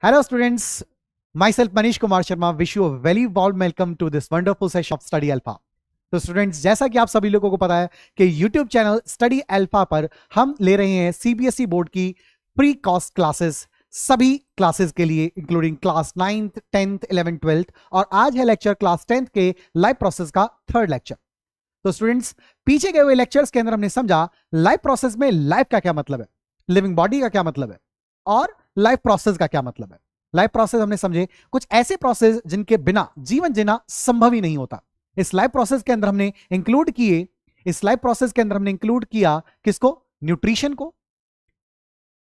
Hello students, myself Manish Kumar Sharma wish you a very warm welcome to this wonderful session of Study Alpha. तो students, जैसा कि आप सभी लोगों को पता है कि YouTube चैनल स्टडी अल्फा पर हम ले रहे हैं CBSE बोर्ड की प्री कॉस्ट क्लासेस, सभी क्लासेस के लिए including class 9th, 10th, 11th, 12th और आज है लेक्चर क्लास 10th के लाइव प्रोसेस का थर्ड लेक्चर। तो स्टूडेंट्स, पीछे गए हुए लेक्चर्स के अंदर हमने समझा लाइव प्रोसेस में लाइफ का क्या मतलब है, लिविंग बॉडी का क्या मतलब है और लाइफ प्रोसेस का क्या मतलब है। लाइफ प्रोसेस हमने समझे कुछ ऐसे प्रोसेस जिनके बिना जीवन जीना संभव ही नहीं होता। इस लाइफ प्रोसेस के अंदर हमने इंक्लूड किया किसको? न्यूट्रिशन को।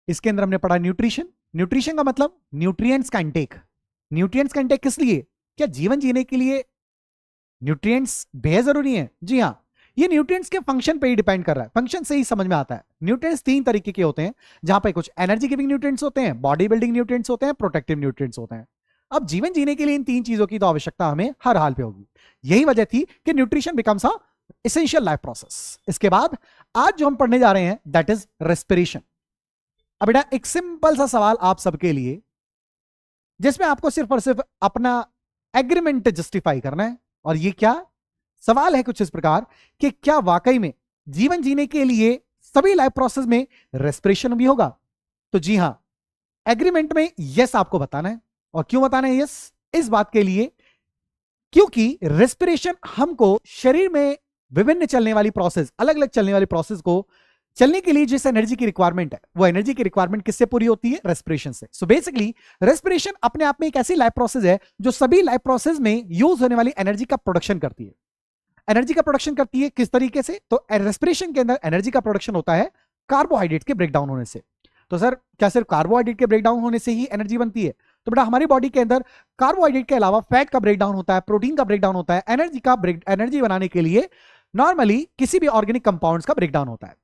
इसके अंदर हमने पढ़ा न्यूट्रिशन का मतलब न्यूट्रिएंट्स का इंटेक। न्यूट्रिएंट्स का इंटेक किस लिए? क्या जीवन जीने के लिए न्यूट्रिएंट्स बेहद जरूरी है? जी हाँ, ये न्यूट्रिएंट्स के फंक्शन पे ही डिपेंड कर रहा है। फंक्शन से ही समझ में आता है। न्यूट्रिएंट्स तीन तरीके के होते हैं, जहां पे कुछ एनर्जी गिविंग न्यूट्रिएंट्स होते हैं, बॉडी बिल्डिंग न्यूट्रिएंट्स होते हैं, प्रोटेक्टिव न्यूट्रिएंट्स होते हैं। अब जीवन जीने के लिए इन तीन चीजों की तो आवश्यकता हमें हर हाल पे होगी। यही वजह थी कि nutrition becomes a essential life process. इसके बाद आज जो हम पढ़ने जा रहे हैं दैट इज रेस्पिरेशन। अब बेटा एक सिंपल सा सवाल आप सबके लिए, जिसमें आपको सिर्फ और सिर्फ अपना एग्रीमेंट जस्टिफाई करना है। और ये क्या सवाल है? कुछ इस प्रकार कि क्या वाकई में जीवन जीने के लिए सभी लाइफ प्रोसेस में रेस्पिरेशन भी होगा? तो जी हां, एग्रीमेंट में यस आपको बताना है। और क्यों बताना है यस? इस बात के लिए क्योंकि रेस्पिरेशन हमको शरीर में विभिन्न चलने वाली प्रोसेस, अलग अलग चलने वाली प्रोसेस को चलने के लिए जिस एनर्जी की रिक्वायरमेंट है, वो एनर्जी की रिक्वायरमेंट किससे पूरी होती है? रेस्पिरेशन से। सो बेसिकली रेस्पिरेशन अपने आप में एक ऐसी लाइफ प्रोसेस है जो सभी लाइफ प्रोसेस में यूज होने वाली एनर्जी का प्रोडक्शन करती है। एनर्जी का प्रोडक्शन करती है किस तरीके से? तो रेस्पिरेशन के अंदर एनर्जी का प्रोडक्शन होता है कार्बोहाइड्रेट के ब्रेकडाउन होने से। तो सर क्या सिर्फ कार्बोहाइड्रेट के ब्रेकडाउन होने से ही एनर्जी बनती है? तो बेटा हमारी बॉडी के अंदर कार्बोहाइड्रेट के अलावा फैट का ब्रेकडाउन होता है, प्रोटीन का ब्रेकडाउन होता है, एनर्जी बनाने के लिए नॉर्मली किसी भी ऑर्गेनिक कंपाउंड्स का ब्रेकडाउन होता है।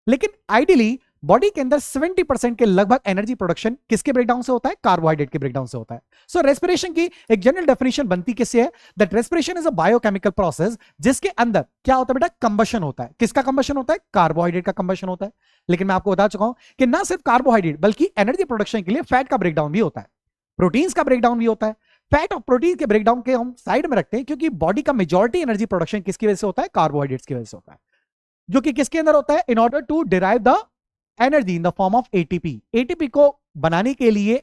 लेकिन आइडियली बॉडी के अंदर 70% के लगभग एनर्जी प्रोडक्शन किसके ब्रेकडाउन से होता है? कार्बोहाइड्रेट के ब्रेकडाउन से होता है। सो रेस्पिरेशन की एक जनरल डेफिनेशन बनती किससे है? That respiration is a biochemical process जिसके अंदर क्या होता है बेटा? कंबशन होता है। किसका कंबशन होता है? कार्बोहाइड्रेट का कंबशन होता है। लेकिन मैं आपको बता चुका हूं कि ना सिर्फ कार्बोहाइड्रेट बल्कि एनर्जी प्रोडक्शन के लिए फैट का ब्रेकडाउन भी होता है, प्रोटीन्स का ब्रेकडाउन भी होता है। फैट और प्रोटीन के ब्रेकडाउन के हम साइड में रखते हैं क्योंकि बॉडी का मेजॉरिटी एनर्जी प्रोडक्शन किसकी वजह से होता है? कार्बोहाइड्रेट्स की वजह से होता है, जो कि किसके अंदर होता है? In order to derive the energy in the form of ATP. ATP को बनाने के लिए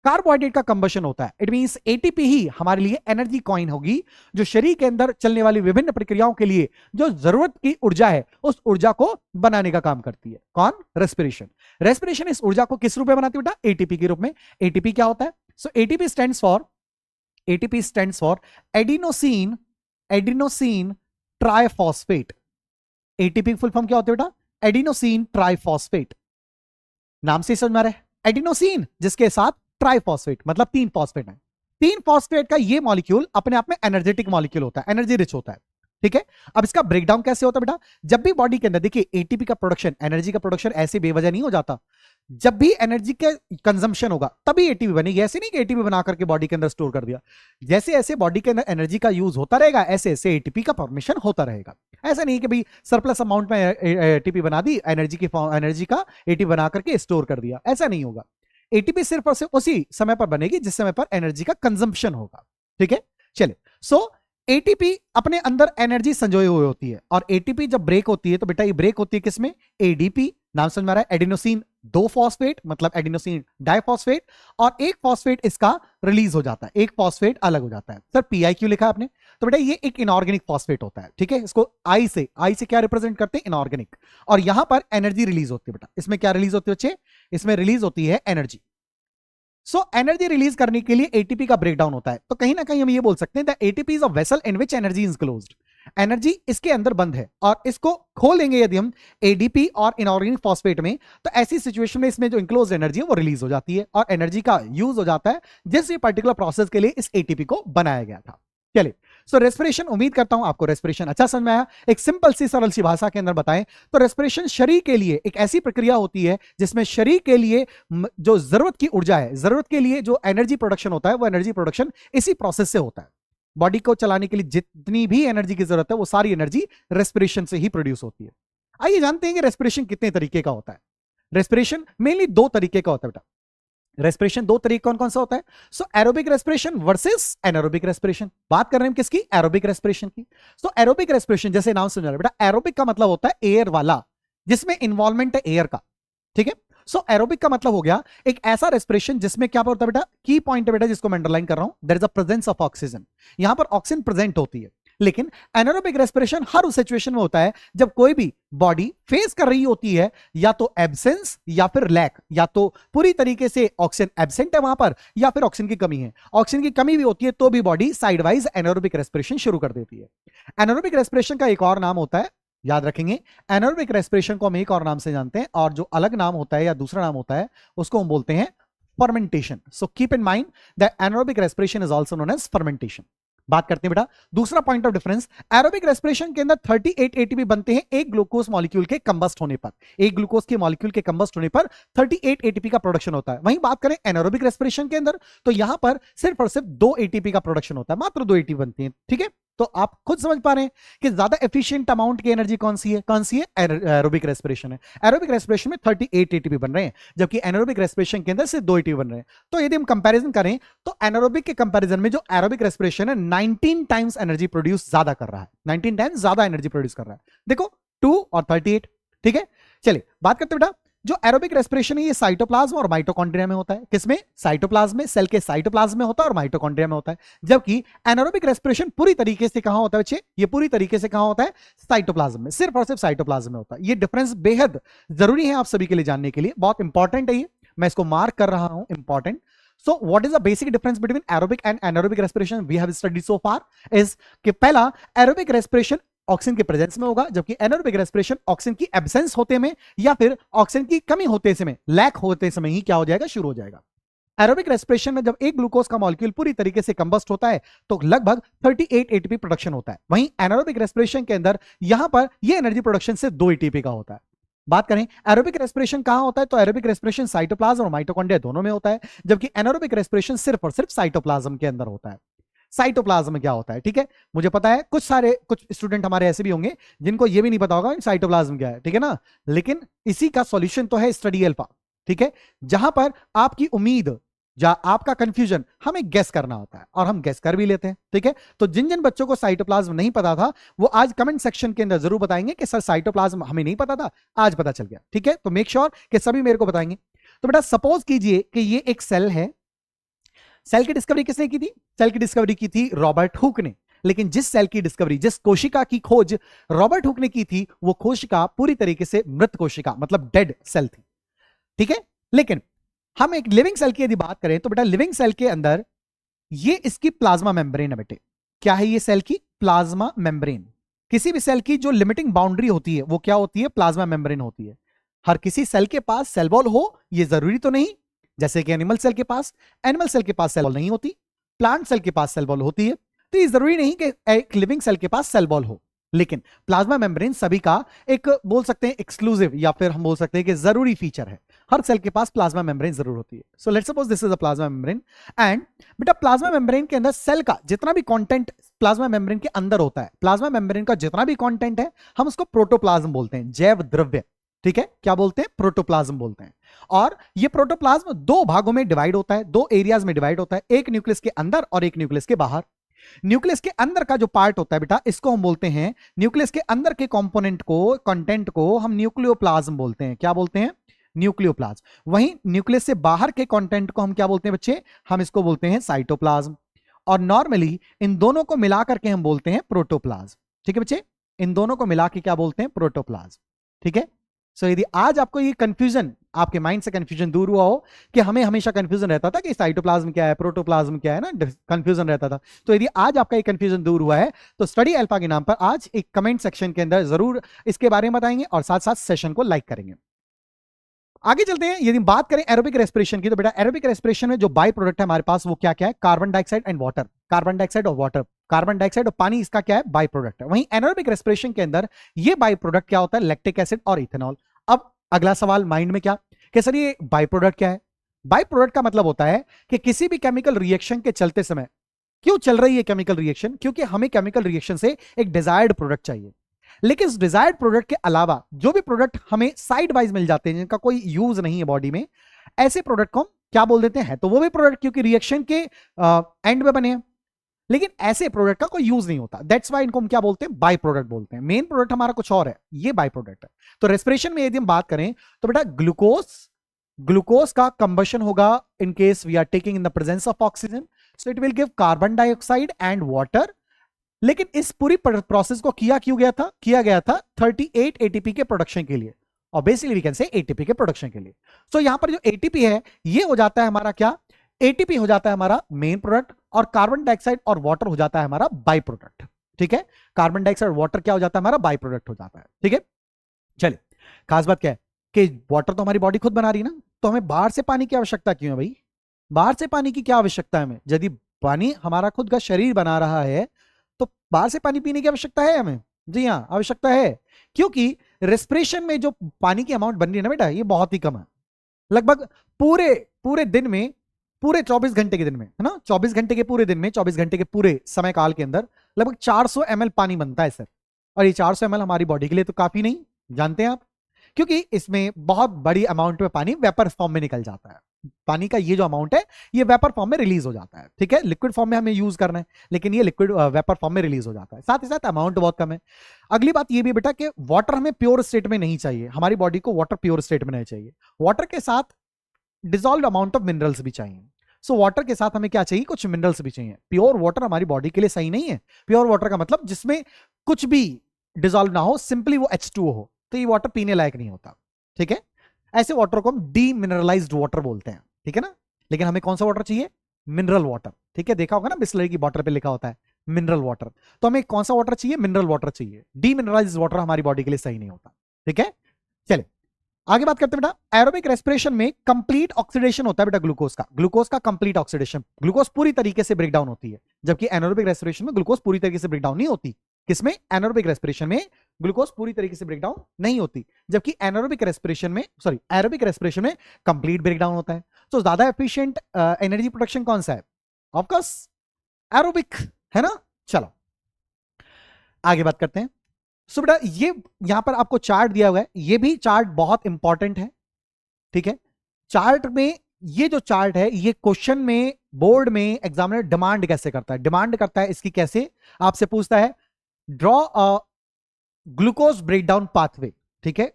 कार्बोहाइड्रेट का कंबशन होता है। इट मींस एटीपी ही हमारे लिए एनर्जी कॉइन होगी, जो शरीर के अंदर चलने वाली विभिन्न प्रक्रियाओं के लिए जो जरूरत की ऊर्जा है उस ऊर्जा को बनाने का काम करती है। कौन? रेस्पिरेशन। रेस्पिरेशन इस ऊर्जा को किस रूप में बनाती है बेटा? एटीपी के रूप में। एटीपी क्या होता है? So ATP stands for adenosine triphosphate. ATP full form क्या होती है बेटा? Adenosine triphosphate. नाम से समझ में आ रहा है, एडिनोसिन जिसके साथ ट्राइफॉस्फेट मतलब 3 फॉस्फेट है। 3 फॉस्फेट का ये मॉलिक्यूल अपने आप में एनर्जेटिक मॉलिक्यूल होता है, एनर्जी रिच होता है। ठीक है, अब इसका ब्रेकडाउन कैसे होता है बेटा? जब भी बॉडी के अंदर देखिए एटीपी का प्रोडक्शन, एनर्जी का प्रोडक्शन ऐसे बेवजह नहीं हो जाता। जब भी एनर्जी का कंजम्पशन होगा तभी एटीपी बनेगी। ऐसे नहीं कि एटीपी बना करके बॉडी के अंदर स्टोर कर दिया। जैसे ऐसे बॉडी के अंदर एनर्जी का यूज होता रहेगा ऐसे ऐसे एटीपी का फॉर्मेशन होता रहेगा। ऐसा नहीं कि भाई सरप्लस अमाउंट में एटीपी बना दी, एनर्जी का एटीपी बना करके स्टोर कर दिया, ऐसा नहीं होगा। एटीपी सिर्फ और सिर्फ उसी समय पर बनेगी जिस समय पर एनर्जी का कंजम्पशन होगा। ठीक है, चलिए। सो एटीपी अपने अंदर एनर्जी संजोए हुए होती है और एटीपी जब ब्रेक होती है तो बेटा ये ब्रेक होती है किसमें? एडीपी। नाम समझ में आ रहा है? एडिनोसिन 2 फॉस्फेट मतलब एडिनोसिन डाइफॉस्फेट, और एक फॉस्फेट इसका रिलीज हो जाता है, एक फॉस्फेट अलग हो जाता है। सर पीआई क्यों लिखा आपने? तो बेटा ये एक इनऑर्गेनिक फॉस्फेट होता है। ठीक है, इसको आई से क्या रिप्रेजेंट करते हैं? इनऑर्गेनिक। और यहां पर एनर्जी रिलीज होती है बेटा। इसमें क्या रिलीज होती है बच्चे? इसमें रिलीज होती है एनर्जी। सो एनर्जी रिलीज करने के लिए एटीपी का ब्रेकडाउन होता है। तो कहीं ना कहीं हम ये बोल सकते हैं that ATP is a vessel in which energy is closed. Energy इसके अंदर बंद है और इसको खोलेंगे यदि हम एडीपी और इनऑर्गेनिक फॉस्फेट में, तो ऐसी सिचुएशन में इसमें जो इनक्लोज्ड एनर्जी है वो रिलीज हो जाती है और एनर्जी का यूज हो जाता है जिस भी पर्टिकुलर प्रोसेस के लिए इस एटीपी को बनाया गया था। चलिए, सो रेस्पिरेशन, उम्मीद करता हूं आपको रेस्पिरेशन अच्छा समझ में आया। एक सिंपल सी सरल सी भाषा के अंदर बताएं तो रेस्पिरेशन शरीर के लिए एक ऐसी प्रक्रिया होती है जिसमें शरीर के लिए जो जरूरत की ऊर्जा है, जरूरत के लिए जो एनर्जी प्रोडक्शन होता है, वो एनर्जी प्रोडक्शन इसी प्रोसेस से होता है। बॉडी को चलाने के लिए जितनी भी एनर्जी की जरूरत है वो सारी एनर्जी रेस्पिरेशन से ही प्रोड्यूस होती है। आइए जानते हैं कि रेस्पिरेशन कितने तरीके का होता है। रेस्पिरेशन मेनली 2 तरीके का होता है बेटा। रेस्पिरेशन दो तरीके कौन कौन सा होता है? So aerobic respiration versus anaerobic respiration. बात कर रहे हैं किसकी? एरोबिक रेस्पिरेशन की। सो एरोबिक रेस्पिरेशन जैसे नाम समझ रहे हैं बेटा, एरोबिक का मतलब होता है एयर वाला, जिसमें इन्वॉल्वमेंट है एयर का, ठीक है। सो एरोबिक का मतलब हो गया एक ऐसा रेस्पिरेशन जिसमें क्या होता है बेटा, की पॉइंट है बेटा जिसको मैं अंडरलाइन कर रहा हूं, there is a presence of oxygen, यहां पर ऑक्सीजन प्रेजेंट होती है। लेकिन एनारोबिक रेस्पिरेशन हर उस सिचुएशन में होता है जब कोई भी बॉडी फेस कर रही होती है या तो एब्सेंस या फिर लैक, या तो पूरी तरीके से ऑक्सीजन एब्सेंट है वहां पर, या फिर ऑक्सीजन की कमी है। ऑक्सीजन की कमी भी होती है तो भी body side wise anaerobic respiration शुरू कर देती है। एनारोबिक रेस्पिरेशन का एक और नाम होता है, याद रखेंगे, एनारोबिक रेस्पिरेशन को हम एक और नाम से जानते हैं, और जो अलग नाम होता है या दूसरा नाम होता है उसको हम बोलते हैं fermentation. So keep in mind that anaerobic respiration is also known as fermentation. बात करते हैं बेटा दूसरा point of difference. Aerobic respiration के अंदर 38 एटीपी बनते हैं एक ग्लूकोज मॉलिक्यूल के कंबस्ट होने पर। एक ग्लूकोज के मॉलिक्यूल के कंबस्ट होने पर 38 एटीपी का प्रोडक्शन होता है। वहीं बात करें एनारोबिक रेस्पिरेशन के अंदर तो यहां पर सिर्फ और सिर्फ 2 एटीपी का प्रोडक्शन होता है, मात्र 2 एटीपी बनती है, ठीक है। तो आप खुद समझ पा रहे हैं कि ज्यादा एफिशिएंट अमाउंट की एनर्जी कौन सी है? कौन सी है? एरोबिक रेस्पिरेशन है। एरोबिक रेस्पिरेशन में 38 एटीपी बन रहे हैं, जबकि एनारोबिक रेस्पिरेशन के अंदर सिर्फ 2 एटीपी बन रहे हैं। तो यदि हम कंपैरिजन करें तो एनारोबिक के कंपैरिजन में जो एरोबिक रेस्पिरेशन है 19 टाइम्स एनर्जी प्रोड्यूस ज्यादा कर रहा है, 19 टाइम्स ज्यादा एनर्जी प्रोड्यूस कर रहा है। देखो 2 और 38, ठीक है। चलिए बात करते हैं बेटा, जो एरोबिक रेस्पिरेशन है ये साइटोप्लाज्म और माइटोकॉन्ड्रिया में होता है। किसमें? साइटोप्लाज्म में, सेल के साइटोप्लाज्म में होता है और माइटोकॉन्ड्रिया में होता है। जबकि एनारोबिक रेस्पिरेशन पूरी तरीके से कहां होता है बच्चे? ये पूरी तरीके से कहां होता है? साइटोप्लाज्म में, सिर्फ और सिर्फ साइटोप्लाज्म में होता है। ये डिफरेंस बेहद जरूरी है आप सभी के लिए जानने के लिए, बहुत इंपॉर्टेंट है ये, मैं इसको मार्क कर रहा हूं, important. So what is the basic difference between aerobic and anaerobic respiration we have studied so far is कि पहला aerobic respiration ऑक्सीजन के प्रेजेंस में होगा, जबकि एनारोबिक रेस्पिरेशन ऑक्सीजन की एब्सेंस होते में या फिर ऑक्सीजन की कमी होते समय, लैक होते समय ही क्या हो जाएगा? शुरू हो जाएगा। एरोबिक रेस्पिरेशन में जब एक ग्लूकोज का मॉलिक्यूल पूरी तरीके से कंबस्ट होता है तो लगभग 38 एटीपी प्रोडक्शन होता है। वहीं एनारोबिक रेस्पिरेशन के अंदर यहां पर यह एनर्जी प्रोडक्शन से 2 एटीपी का होता है। बात करें एरोबिक रेस्पिरेशन कहां होता है तो एरोबिक रेस्पिरेशन साइटोप्लाज्म और माइटोकॉन्ड्रिया दोनों में होता है, जबकि एनारोबिक रेस्पिरेशन सिर्फ और सिर्फ साइटोप्लाज्म के अंदर होता है। साइटोप्लाज्म में क्या होता है? ठीक है, मुझे पता है कुछ स्टूडेंट हमारे ऐसे भी होंगे जिनको ये भी नहीं पता होगा साइटोप्लाज्म क्या है, ठीक है ना। लेकिन इसी का सॉल्यूशन तो है स्टडी अल्फा, ठीक है, जहां पर आपकी उम्मीद या आपका कंफ्यूजन हमें गेस करना होता है और हम गेस कर भी लेते हैं, ठीक है। तो जिन जिन बच्चों को साइटोप्लाज्म नहीं पता था वो आज कमेंट सेक्शन के अंदर जरूर बताएंगे कि सर साइटोप्लाज्म हमें नहीं पता था, आज पता चल गया, ठीक है। तो मेक श्योर कि सभी मेरे को बताएंगे। तो बेटा सपोज कीजिए कि ये एक सेल है, सेल की डिस्कवरी किसने की थी? सेल की डिस्कवरी की थी रॉबर्ट हुक ने। लेकिन जिस सेल की डिस्कवरी, जिस कोशिका की खोज रॉबर्ट हुक ने की थी, वो कोशिका पूरी तरीके से मृत कोशिका मतलब डेड सेल थी, ठीक है। लेकिन हम एक लिविंग सेल की यदि बात करें तो बेटा लिविंग सेल के अंदर ये इसकी प्लाज्मा मेम्ब्रेन है बेटे। क्या है ये सेल की? Plasma membrane. किसी भी सेल की जो लिमिटिंग बाउंड्री होती है वो क्या होती है? प्लाज्मा मेम्ब्रेन होती है। हर किसी सेल के पास सेल वॉल हो ये जरूरी तो नहीं, जैसे कि एनिमल सेल के पास सेल वॉल नहीं होती, प्लांट सेल के पास सेल वॉल होती है, तो ये जरूरी नहीं कि एक लिविंग सेल के पास सेल वॉल हो। लेकिन प्लाज्मा मेम्ब्रेन सभी का एक बोल सकते हैं एक्सक्लूसिव या फिर हम बोल सकते हैं कि जरूरी फीचर है। हर सेल के पास प्लाज्मा मेम्ब्रेन जरूर होती है। So let's suppose this is a plasma membrane and बेटा प्लाज्मा मेम्ब्रेन के अंदर सेल का जितना भी कंटेंट प्लाज्मा मेम्ब्रेन के अंदर होता है, प्लाज्मा मेम्ब्रेन का जितना भी कंटेंट है हम उसको प्रोटोप्लाज्म बोलते हैं, जैव द्रव्य, ठीक है। क्या बोलते हैं? प्रोटोप्लाज्म बोलते हैं। और ये प्रोटोप्लाज्म 2 भागों में डिवाइड होता है, 2 एरियाज में डिवाइड होता है, एक न्यूक्लियस के अंदर और एक न्यूक्लियस के बाहर। न्यूक्लियस के अंदर का जो पार्ट होता है बेटा इसको हम बोलते हैं, न्यूक्लियस के अंदर के कंपोनेंट को, कंटेंट को हम न्यूक्लियोप्लाज्म बोलते हैं। क्या बोलते हैं? न्यूक्लियोप्लाज्म। वहीं न्यूक्लियस से बाहर के कंटेंट को हम क्या बोलते हैं बच्चे? हम इसको बोलते हैं साइटोप्लाज्म। और नॉर्मली इन दोनों को मिला करके हम बोलते हैं प्रोटोप्लाज्म, ठीक है बच्चे। इन दोनों को मिला के क्या बोलते हैं? प्रोटोप्लाज्म, ठीक है। सो यदि आज आपको ये कंफ्यूजन, आपके माइंड से कंफ्यूजन दूर हुआ हो कि हमें हमेशा कंफ्यूजन रहता था कि साइटोप्लाज्म क्या है, प्रोटोप्लाज्म क्या है ना, कंफ्यूजन रहता था, तो यदि आज आपका ये कंफ्यूजन दूर हुआ है तो स्टडी अल्फा के नाम पर आज एक कमेंट सेक्शन के अंदर जरूर इसके बारे में बताएंगे और साथ साथ सेशन को लाइक करेंगे। आगे चलते हैं। यदि बात करें एरोबिक रेस्पिरेशन की तो बेटा एरोबिक रेस्पिरेशन में जो बाई प्रोडक्ट है हमारे पास वो क्या क्या है? Carbon dioxide and water. Carbon dioxide और वाटर, कार्बन डाइऑक्साइड और पानी इसका क्या है? बाई प्रोडक्ट है। वहीं एनारोबिक रेस्पिरेशन के अंदर ये बाई प्रोडक्ट क्या होता है? लैक्टिक एसिड और इथेनॉल। अब अगला सवाल माइंड में क्या कि सर ये बाई प्रोडक्ट क्या है? बाई प्रोडक्ट का मतलब होता है कि किसी भी केमिकल रिएक्शन के चलते समय, क्यों चल रही है केमिकल रिएक्शन? क्योंकि हमें केमिकल रिएक्शन से एक डिजायर्ड प्रोडक्ट चाहिए, लेकिन इस डिजायर्ड प्रोडक्ट के अलावा जो भी प्रोडक्ट हमें साइड वाइज मिल जाते हैं जिनका कोई यूज नहीं है बॉडी में, ऐसे प्रोडक्ट को हम क्या बोल देते हैं, तो वो भी प्रोडक्ट, क्योंकि रिएक्शन के एंड में बने हैं, लेकिन ऐसे प्रोडक्ट का कोई यूज नहीं होता। दैट्स वाई इनको हम क्या बोलते हैं, बाई प्रोडक्ट बोलते हैं। मेन प्रोडक्ट हमारा कुछ और है, ये बाई प्रोडक्ट है। तो रेस्पिरेशन में यदि हम बात करें तो बेटा ग्लूकोज का कंबशन होगा in case we are taking in the presence of oxygen, so it will give carbon dioxide and water. लेकिन इस पूरी प्रोसेस को किया गया था 38 एटीपी के प्रोडक्शन के लिए, और basically we can say ATP के प्रोडक्शन के लिए। सो यहां पर जो एटीपी है ये हो जाता है हमारा क्या, एटीपी हो जाता है हमारा मेन प्रोडक्ट, और कार्बन डाइऑक्साइड और वाटर हो जाता है हमारा बाई प्रोडक्ट। ठीक है, कार्बन डाइऑक्साइड और वाटर क्या हो जाता है, हमारा बाई प्रोडक्ट हो जाता है। ठीक है, चलिए, खास बात क्या है कि वाटर तो हमारी बॉडी खुद बना रही है ना, तो हमें बाहर से पानी की आवश्यकता क्यों है भाई, बाहर से पानी की क्या आवश्यकता है हमें, यदि पानी हमारा खुद का शरीर बना रहा है तो बाहर से पानी पीने की आवश्यकता है हमें। जी हाँ, आवश्यकता है, क्योंकि रेस्पिरेशन में जो पानी की अमाउंट बन रही है ना बेटा, ये बहुत ही कम है। लगभग पूरे दिन में, पूरे 24 घंटे के दिन में, है ना, 24 घंटे के पूरे दिन में, 24 घंटे के पूरे समय काल के अंदर लगभग 400 ml पानी बनता है सर। और ये 400 ml हमारी बॉडी के लिए तो काफी नहीं, जानते हैं आप, क्योंकि इसमें बहुत बड़ी अमाउंट में पानी वेपर फॉर्म में निकल जाता है। पानी का ये जो अमाउंट है ये वेपर फॉर्म में रिलीज हो जाता है। ठीक है, लिक्विड फॉर्म में हमें यूज करना है, लेकिन ये लिक्विड वेपर फॉर्म में रिलीज हो जाता है, साथ ही साथ अमाउंट बहुत कम है। अगली बात ये भी बेटा कि वाटर हमें प्योर स्टेट में नहीं चाहिए, हमारी बॉडी को वाटर प्योर स्टेट में नहीं चाहिए, वाटर के साथ डिसॉल्व अमाउंट ऑफ मिनरल्स भी चाहिए। सो वाटर के साथ हमें क्या चाहिए, कुछ मिनरल्स भी चाहिए। प्योर वाटर हमारी बॉडी के लिए सही नहीं है। प्योर वाटर का मतलब जिसमें कुछ भी डिसॉल्व ना हो, सिंपली वो H2O हो, तो ये वाटर पीने लायक नहीं होता। ठीक है, ऐसे वाटर को हम डीमिनरलाइज्ड वाटर बोलते हैं। ठीक है ना, लेकिन हमें कौन सा वाटर चाहिए, मिनरल वाटर। ठीक है, देखा होगा ना बिस्लरी की बॉटल पे लिखा होता है मिनरल वाटर, तो हमें कौन सा वाटर चाहिए, मिनरल वाटर चाहिए। डीमिनरलाइज्ड वाटर हमारी बॉडी के लिए सही नहीं होता। ठीक है, चलिए आगे बात करते हैं बेटा। एरोबिक रेस्पिरेशन में कंप्लीट ऑक्सीडेशन होता है बेटा ग्लूकोज का कंप्लीट ऑक्सीडेशन, ग्लूकोज पूरी तरीके से ब्रेक डाउन होती है, जबकि एनारोबिक रेस्पिरेशन में ग्लूकोज पूरी तरीके से ब्रेक डाउन नहीं होती। किसमें, एनारोबिक रेस्पिरेशन में ग्लूकोज पूरी तरीके से ब्रेक डाउन नहीं होती, जबकि एरोबिक रेस्पिरेशन में कंप्लीट ब्रेक डाउन होता है। तो ज्यादा एफिशिएंट एनर्जी प्रोडक्शन कौन सा है, ऑफ कोर्स एरोबिक, है ना। चलो आगे बात करते हैं। सो बेटा ये यहां पर आपको चार्ट दिया हुआ है, ये भी चार्ट बहुत इंपॉर्टेंट है। ठीक है, चार्ट में ये जो चार्ट है ये क्वेश्चन में, बोर्ड में एग्जामिनर डिमांड कैसे करता है, डिमांड करता है इसकी कैसे, आपसे पूछता है draw a glucose breakdown pathway. ठीक है,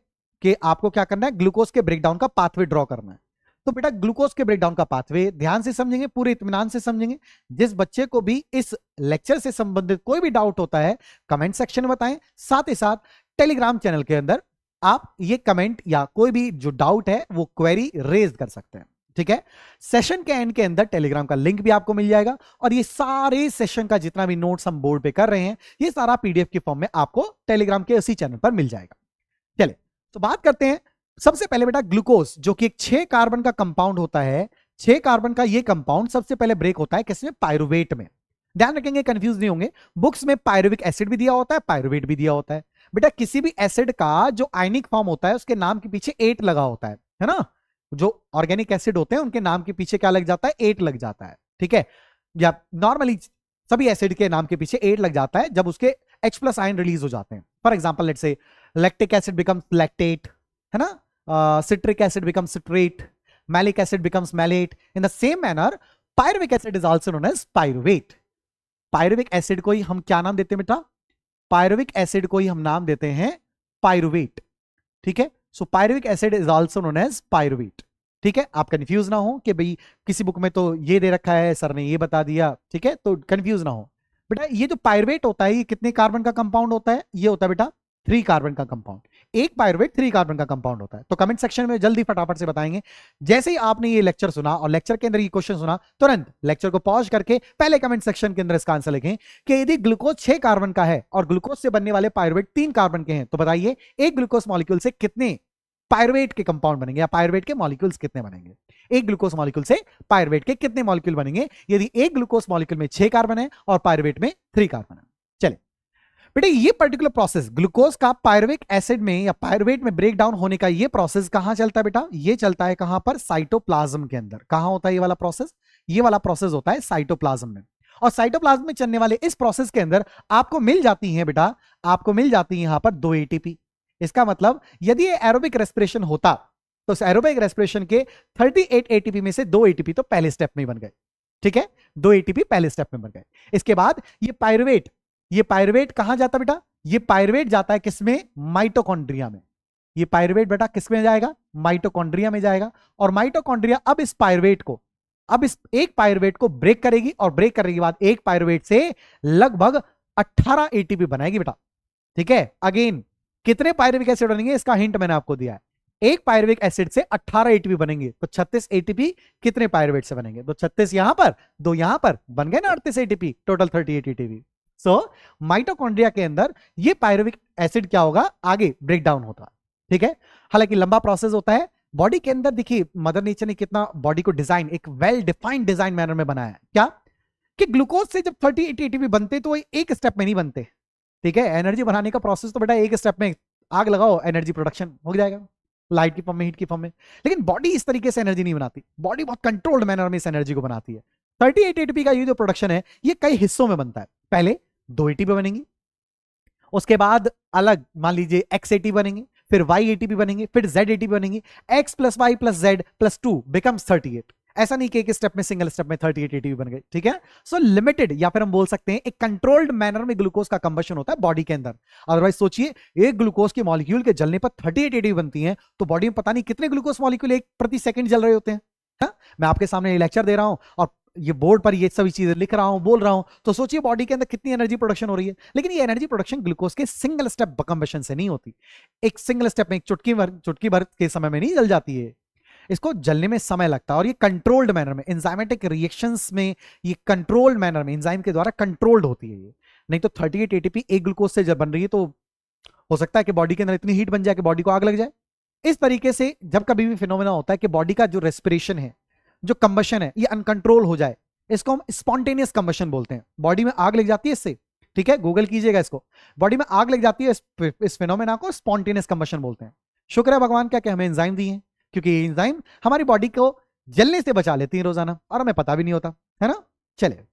कि आपको क्या करना है, ग्लूकोज के ब्रेकडाउन का पाथवे ड्रॉ करना है। तो बेटा ग्लूकोज के ब्रेकडाउन का पाथवे ध्यान से समझेंगे, पूरे इत्मीनान से समझेंगे। जिस बच्चे को भी इस लेक्चर से संबंधित कोई भी डाउट होता है कमेंट सेक्शन में बताएं, साथ ही साथ टेलीग्राम चैनल के अंदर आप ये कमेंट या कोई भी जो डाउट है वो क्वेरी रेज कर सकते हैं। ठीक है, सेशन के एंड के अंदर टेलीग्राम का लिंक भी आपको मिल जाएगा, और ये सारे सेशन का जितना भी नोट्स हम बोर्ड पे कर रहे हैं ये सारा पीडीएफ की फॉर्म में आपको टेलीग्राम के उसी चैनल पर मिल जाएगा। चलिए तो बात करते हैं सबसे पहले बेटा ग्लूकोज, जो कि एक 6 कार्बन का कंपाउंड होता है। 6 कार्बन का ये कंपाउंड सबसे पहले ब्रेक होता है किसमें, पायरुवेट में। ध्यान रखेंगे, कंफ्यूज नहीं होंगे, बुक्स में पायरुविक एसिड भी दिया होता है, पायरुवेट भी दिया होता है। बेटा किसी भी एसिड का जो आयनिक फॉर्म होता है उसके नाम के पीछे 8 लगा होता है ना। जो ऑर्गेनिक एसिड होते हैं उनके नाम के पीछे क्या लग जाता है, 8 लग जाता है। ठीक है, या नॉर्मली सभी एसिड के नाम के पीछे 8 लग जाता है जब उसके H+ आयन रिलीज हो जाते हैं। For example let's say lactic acid becomes lactate, है ना, citric acid becomes citrate, malic acid becomes malate. In the same manner, pyruvic acid is also known as pyruvate. Pyruvic acid को ही हम क्या नाम देते हैं बेटा, pyruvic acid को ही हम नाम देते हैं pyruvate. ठीक है, so pyruvic acid is also known as pyruvate. ठीक है, आप कंफ्यूज ना हो कि भाई किसी बुक में तो ये दे रखा है, सर ने ये बता दिया। ठीक है, तो कंफ्यूज ना हो बेटा। ये जो पायरुवेट होता है ये कितने कार्बन का कंपाउंड होता है, ये होता है बेटा 3 कार्बन का कंपाउंड। एक पायरुवेट 3 कार्बन का कंपाउंड होता है। तो कमेंट सेक्शन में जल्दी फटाफट से बताएंगे। जैसे ही आपने ये लेक्चर सुना और लेक्चर के अंदर ये क्वेश्चन सुना, तुरंत लेक्चर को पॉज करके पहले कमेंट सेक्शन के अंदर इसका आंसर लिखें कि यदि ग्लूकोज 6 कार्बन का है और ग्लूकोज से बनने वाले पायरुवेट 3 कार्बन के हैं, तो बताइए एक ग्लूकोज मॉलिक्यूल से कितने पायरुवेट के कंपाउंड बनेंगे, या पायरुवेट के मॉलिक्यूल्स कितने बनेंगे। एक ग्लूकोज मॉलिक्यूल से पायरुवेट के कितने मॉलिक्यूल बनेंगे, यदि एक ग्लूकोज मॉलिक्यूल में 6 कार्बन है और पायरुवेट में 3 कार्बन है। चलिए बेटे ये पर्टिकुलर प्रोसेस ग्लूकोज का पायरुविक एसिड में या पायरुवेट में ब्रेक डाउन होने का ये प्रोसेस कहां चलता है बेटा, ये चलता है कहां पर, साइटोप्लाज्म के अंदर। कहां होता है ये वाला प्रोसेस, ये वाला प्रोसेस होता है साइटोप्लाज्म में। और साइटोप्लाज्म में चलने वाले इस प्रोसेस के अंदर आपको मिल जाती है बेटा, आपको मिल जाती है यहां पर 2 ATP। इसका मतलब यदि ये एरोबिक रेस्पिरेशन होता तो एरोबिक रेस्पिरेशन के 38 एटीपी में से 2 एटीपी तो पहले स्टेप में ही बन गए, ठीक है, 2 एटीपी पहले स्टेप में बन गए। इसके बाद ये पायरुवेट कहां जाता बेटा, ये पायरुवेट जाता है किसमें, माइटोकॉन्ड्रिया में। ये पायरुवेट बेटा किसमें जाएगा, माइटोकॉन्ड्रिया में जाएगा। और माइटोकॉन्ड्रिया अब इस एक पायरुवेट को ब्रेक करेगी, और ब्रेक करने के बाद एक पायरुवेट से लगभग 18 एटीपी बनाएगी बेटा, ठीक है। अगेन कितने पायरुविक एसिड बनेंगे इसका हिंट मैंने आपको दिया है, एक पायरुविक एसिड से 18 एटीपी बनेंगे, तो 36 एटीपी कितने पायरुवेट से बनेंगे, तो 36 यहां पर, 2 यहां पर, बन गए ना 38 ATP, total 38 ATP. So mitochondria के अंदर ये पायरुविक एसिड क्या होगा, आगे ब्रेक डाउन होता, ठीक है। हालांकि लंबा प्रोसेस होता है। बॉडी के अंदर देखिए मदर नेचर ने कितना बॉडी को डिजाइन, एक वेल डिफाइंड डिजाइन मैनर में बनाया है, क्या कि ग्लूकोज से जब 38 एटीपी बनते तो एक स्टेप में नहीं बनते, ठीक है। एनर्जी बनाने का प्रोसेस तो बेटा एक स्टेप में, आग लगाओ एनर्जी प्रोडक्शन हो जाएगा, लाइट की फॉर्म में, हीट की फॉर्म में। लेकिन बॉडी इस तरीके से एनर्जी नहीं बनाती, बॉडी बहुत कंट्रोल्ड मैनर में इस एनर्जी को बनाती है। 38 एटीपी का ये जो प्रोडक्शन है ये कई हिस्सों में बनता है। पहले 2 एटीपी बनेंगी, उसके बाद अलग मान लीजिए एक्स एटीपी बनेंगे, फिर वाई एटीपी बनेंगे, फिर जेड एटीपी बनेंगी। X plus Y plus Z plus 2 becomes 38। ऐसा नहीं कि एक स्टेप में, सिंगल स्टेप में 38 एटीपी बन गए, ठीक है। सो लिमिटेड, या फिर हम बोल सकते हैं एक कंट्रोल्ड मैनर में ग्लूकोज का कंबशन होता है बॉडी के अंदर। अदरवाइज सोचिए एक ग्लूकोज के मॉलिक्यूल के जलने पर 38 एटीपी बनती है, तो बॉडी में पता नहीं कितने ग्लूकोज मॉलिक्यूल एक प्रति सेकंड जल रहे होते हैं। हा? मैं आपके सामने लेक्चर दे रहा हूं और ये बोर्ड पर ये सभी चीजें लिख रहा हूं, बोल रहा हूं, तो सोचिए बॉडी के अंदर कितनी एनर्जी प्रोडक्शन हो रही है। लेकिन ये एनर्जी प्रोडक्शन ग्लूकोज के सिंगल स्टेप कंबशन से नहीं होती, एक सिंगल स्टेप में, एक चुटकी भर के समय में नहीं जल जाती है, इसको जलने में समय लगता है। और ये कंट्रोल्ड मैनर में, एंजाइमेटिक रिएक्शंस में ये कंट्रोल्ड मैनर में एंजाइम के द्वारा कंट्रोल्ड होती है ये। नहीं तो 38 एटीपी एक ग्लूकोज से जब बन रही है तो हो सकता है कि बॉडी के अंदर इतनी हीट बन जाए कि बॉडी को आग लग जाए। इस तरीके से जब कभी भी फिनोमेना होता है कि बॉडी का जो रेस्पिरेशन है, जो कंबशन है, ये अनकंट्रोल हो जाए, इसको हम स्पॉन्टेनियस कंबशन बोलते हैं। बॉडी में आग लग जाती है इससे, ठीक है, गूगल कीजिएगा इसको, बॉडी में आग लग जाती है, इस फिनोमेना को स्पॉन्टेनियस कंबशन बोलते हैं। शुक्र है भगवान क्या कि हमें एंजाइम दी है, क्योंकि ये एंजाइम हमारी बॉडी को जलने से बचा लेती है रोजाना, और हमें पता भी नहीं होता है ना। चलिए,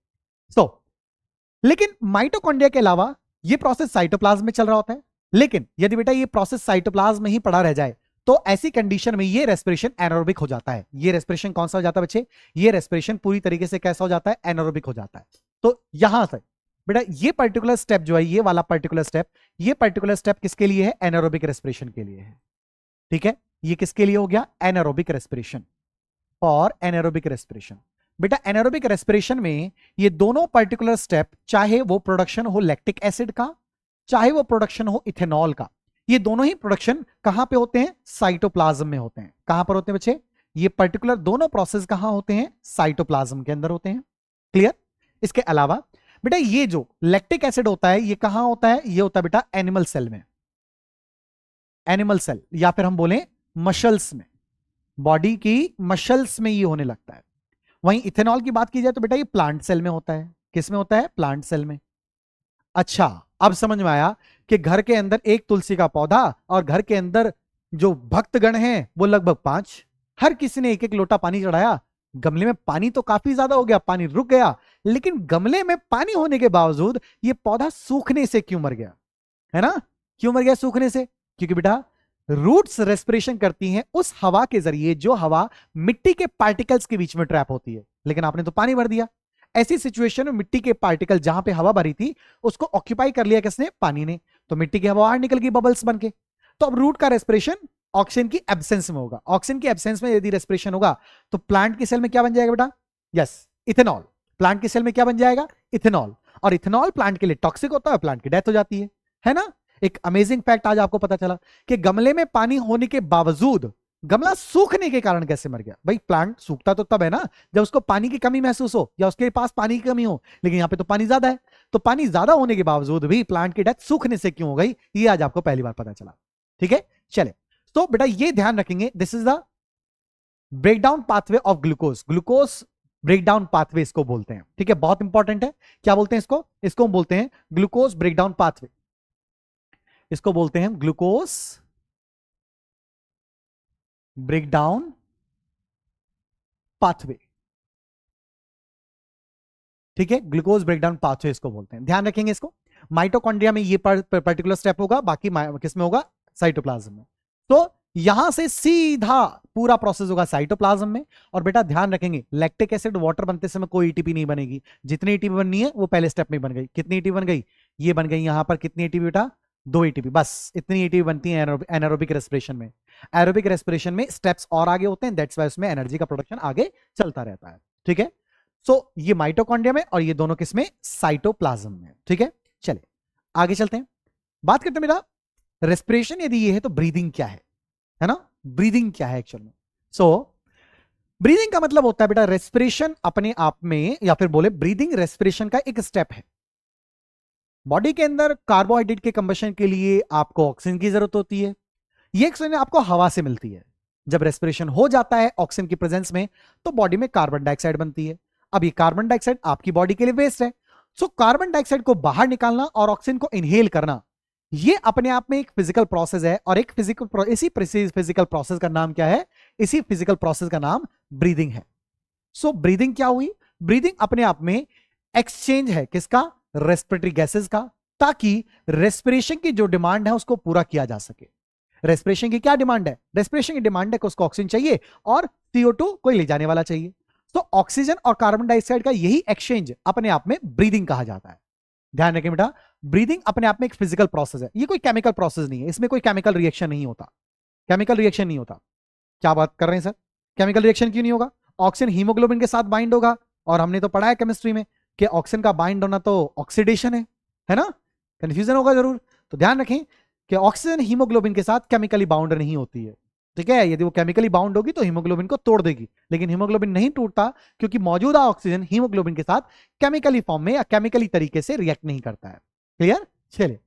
लेकिन माइटोकॉन्ड्रिया के अलावा ये प्रोसेस साइटोप्लाज्म में चल रहा होता है। लेकिन यदि बेटा ये प्रोसेस साइटोप्लाज्म में ही पड़ा रह जाए तो ऐसी कंडीशन में ये रेस्पिरेशन एनारोबिक हो जाता है। ये रेस्पिरेशन कौन सा हो जाता है बच्चे, ये रेस्पिरेशन पूरी तरीके से कैसा हो जाता है, एनारोबिक हो जाता है। तो यहां से बेटा ये पर्टिकुलर स्टेप जो है, ये वाला पर्टिकुलर स्टेप किसके लिए है, एनारोबिक रेस्पिरेशन के लिए है, ठीक है। ये किसके लिए हो गया, एनारोबिक रेस्पिरेशन और एनारोबिक रेस्पिरेशन। बेटा एनारोबिक रेस्पिरेशन में ये दोनों पर्टिकुलर स्टेप, चाहे वो प्रोडक्शन हो लैक्टिक एसिड का, चाहे वो प्रोडक्शन हो इथेनॉल का, ये दोनों ही प्रोडक्शन कहां पे होते हैं, साइटोप्लाज्म में होते हैं। कहां पर होते हैं बच्चे, ये पर्टिकुलर दोनों प्रोसेस कहां होते हैं, साइटोप्लाज्म के अंदर होते हैं। क्लियर। इसके अलावा बेटा ये जो लैक्टिक एसिड होता है ये कहां होता है, ये होता है बेटा एनिमल सेल में, एनिमल सेल, या फिर हम बोले मसल्स में, बॉडी की मसल्स में ये होने लगता है। वहीं इथेनॉल की बात की जाए तो बेटा ये प्लांट सेल में होता है। किस में होता है, प्लांट सेल में। अच्छा, अब समझ में आया कि घर के अंदर एक तुलसी का पौधा और घर के अंदर जो भक्तगण हैं वो लगभग 5, हर किसी ने एक एक लोटा पानी चढ़ाया। गमले में पानी तो काफी ज्यादा हो गया, पानी रुक गया, लेकिन गमले में पानी होने के बावजूद ये पौधा सूखने से क्यों मर गया, है ना। क्यों मर गया सूखने से, क्योंकि बेटा रूट्स रेस्पिरेशन करती हैं उस हवा के जरिए जो हवा मिट्टी के पार्टिकल्स के बीच में ट्रैप होती है, लेकिन आपने तो पानी भर दिया। ऐसी सिचुएशन में मिट्टी के पार्टिकल जहां पे हवा भरी थी उसको ऑक्यूपाई कर लिया किसने, पानी ने, तो मिट्टी की हवा बाहर निकल गई बबल्स बन के। तो अब रूट का रेस्पिरेशन ऑक्सीजन की एब्सेंस में होगा। ऑक्सीजन की एब्सेंस में यदि रेस्पिरेशन होगा तो प्लांट की सेल में क्या बन जाएगा बेटा, यस, इथेनॉल। प्लांट की सेल में क्या बन जाएगा, इथेनॉल। और इथेनॉल प्लांट के लिए टॉक्सिक होता है, प्लांट की डेथ हो जाती है ना। एक अमेजिंग फैक्ट आज आपको पता चला कि गमले में पानी होने के बावजूद गमला सूखने के कारण कैसे मर गया। भाई प्लांट सूखता तो तब है ना जब उसको पानी की कमी महसूस हो या उसके पास पानी की कमी हो, लेकिन यहां पे तो पानी ज्यादा है, तो पानी ज्यादा होने के बावजूद भी प्लांट की डेथ सूखने से क्यों हो गई, ये आज आपको पहली बार पता चला। ठीक है, चले, तो बेटा ये ध्यान रखेंगे, this is the breakdown pathway of glucose. Glucose breakdown pathway इसको बोलते हैं, ठीक है, बहुत इंपॉर्टेंट है। क्या बोलते हैं इसको, इसको हम बोलते हैं ग्लूकोज ब्रेकडाउन पाथवे, इसको बोलते हैं ग्लूकोज ब्रेकडाउन पाथवे। ठीक है, ग्लूकोज ब्रेकडाउन पाथवे इसको बोलते हैं, ध्यान रखेंगे इसको। माइटोकॉन्ड्रिया में ये पर्टिकुलर स्टेप होगा, बाकी किस में होगा, साइटोप्लाज्म में। तो यहां से सीधा पूरा प्रोसेस होगा साइटोप्लाज्म में। और बेटा ध्यान रखेंगे, लैक्टिक एसिड वाटर बनते समय कोई एटीपी नहीं बनेगी। जितनी एटीपी बननी है वो पहले स्टेप में बन गई। कितनी एटीपी बन गई? ये बन गई। यहां पर कितनी एटीपी बेटा? 2 एटीपी, बस इतनी एटीपी बनती है एनारोबिक रेस्पिरेशन में। एरोबिक रेस्पिरेशन में स्टेप्स और आगे होते हैं, दैट्स वाई उसमें एनर्जी का प्रोडक्शन आगे चलता रहता है। ठीक है, सो ये माइटोकॉन्ड्रिया में और ये दोनों किसमें? साइटोप्लाज्म में। ठीक है, चले आगे चलते हैं, बात करते हैं बेटा रेस्पिरेशन यदि ये है तो ब्रीदिंग क्या है ना? ब्रीदिंग क्या है एक्चुअल में? सो ब्रीदिंग का मतलब होता है बेटा रेस्पिरेशन अपने आप में, या फिर बोले ब्रीदिंग रेस्पिरेशन का एक स्टेप है। बॉडी के अंदर कार्बोहाइड्रेट के कंबशन के लिए आपको ऑक्सीजन की जरूरत होती है। ये ऑक्सीजन आपको हवा से मिलती है। जब रेस्पिरेशन हो जाता है ऑक्सीजन की प्रेजेंस में तो बॉडी में कार्बन डाइऑक्साइड बनती है। अब ये कार्बन डाइऑक्साइड आपकी बॉडी के लिए वेस्ट है। सो कार्बन डाइऑक्साइड को बाहर निकालना और ऑक्सीजन को इनहेल करना, ये अपने आप में एक फिजिकल प्रोसेस है। और एक इसी फिजिकल प्रोसेस का नाम क्या है? इसी फिजिकल प्रोसेस का नाम ब्रीदिंग है। सो ब्रीदिंग क्या हुई? ब्रीदिंग अपने आप में एक्सचेंज है किसका? रेस्पिरेटरी गैसेस का, ताकि रेस्पिरेशन की जो डिमांड है उसको पूरा किया जा सके। रेस्पिरेशन की क्या डिमांड है? रेस्पिरेशन की डिमांड है कि उसको ऑक्सीजन चाहिए और CO2 कोई ले जाने वाला चाहिए। तो ऑक्सीजन और कार्बन डाइऑक्साइड का यही एक्सचेंज अपने आप में ब्रीदिंग कहा जाता है। ध्यान रखें बेटा, ब्रीदिंग अपने आप में एक फिजिकल प्रोसेस है। ये कोई केमिकल प्रोसेस नहीं है, इसमें कोई केमिकल रिएक्शन नहीं होता। केमिकल रिएक्शन नहीं होता। क्या बात कर रहे हैं सर? केमिकल रिएक्शन क्यों नहीं होगा? ऑक्सीजन हीमोग्लोबिन के साथ बाइंड होगा, और हमने तो पढ़ा है केमिस्ट्री में कि ऑक्सीजन का बाइंड होना तो ऑक्सीडेशन है ना? कंफ्यूजन होगा जरूर, तो ध्यान रखें कि ऑक्सीजन हीमोग्लोबिन के साथ केमिकली बाउंड नहीं होती है। ठीक है, यदि वो केमिकली बाउंड होगी तो हीमोग्लोबिन को तोड़ देगी, लेकिन हीमोग्लोबिन नहीं टूटता क्योंकि मौजूदा ऑक्सीजन हीमोग्लोबिन के साथ केमिकली फॉर्म में या केमिकली तरीके से रिएक्ट नहीं करता है। क्लियर? चलिए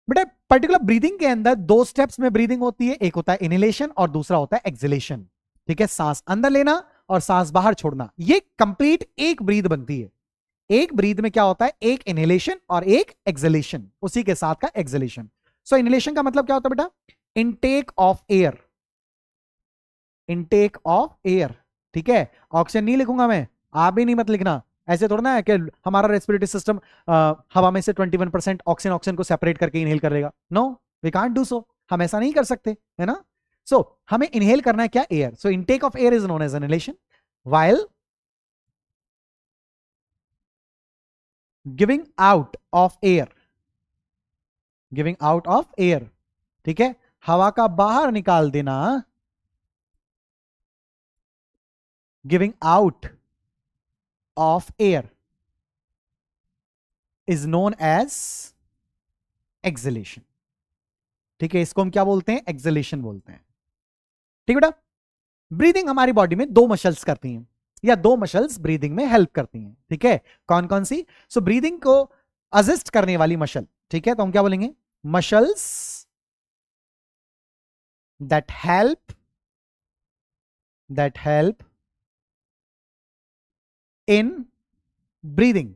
बेटा, पर्टिकुलर ब्रीदिंग के अंदर 2 स्टेप्स में ब्रीदिंग होती है। एक होता है इनहेलेशन और दूसरा होता है एक्सहेलेशन। ठीक है, सांस अंदर लेना और सांस बाहर छोड़ना, ये कंप्लीट एक ब्रीद बनती है। एक ब्रीद में क्या होता है? एक इनहेलेशन और एक एक्सहेलेशन, उसी के साथ का एक्सहेलेशन। सो इनहेलेशन का मतलब क्या होता है बेटा? Intake of air. Intake of air. ठीक है, ऑक्सीजन नहीं लिखूंगा मैं, आप भी नहीं मत लिखना। ऐसे थोड़ा ना है कि हमारा रेस्पिरेटरी सिस्टम हवा में से 21% ऑक्सीजन को सेपरेट करके इनहेल करेगा। No, we can't do so. हम ऐसा नहीं कर सकते, है ना? सो हमें इनहेल करना है क्या? Air. So intake of air is known as inhalation, while giving out of air. Giving out of air, ठीक है, हवा का बाहर निकाल देना, giving out of air is known as exhalation. ठीक है, इसको हम क्या बोलते हैं? एक्सहेलेशन बोलते हैं। ठीक है बेटा, ब्रीदिंग हमारी बॉडी में 2 मसल्स करती हैं, या 2 मसल्स ब्रीदिंग में हेल्प करती हैं। ठीक है, कौन कौन सी? सो ब्रीदिंग को असिस्ट करने वाली मसल, ठीक है, तो हम क्या बोलेंगे? Muscles that help in breathing.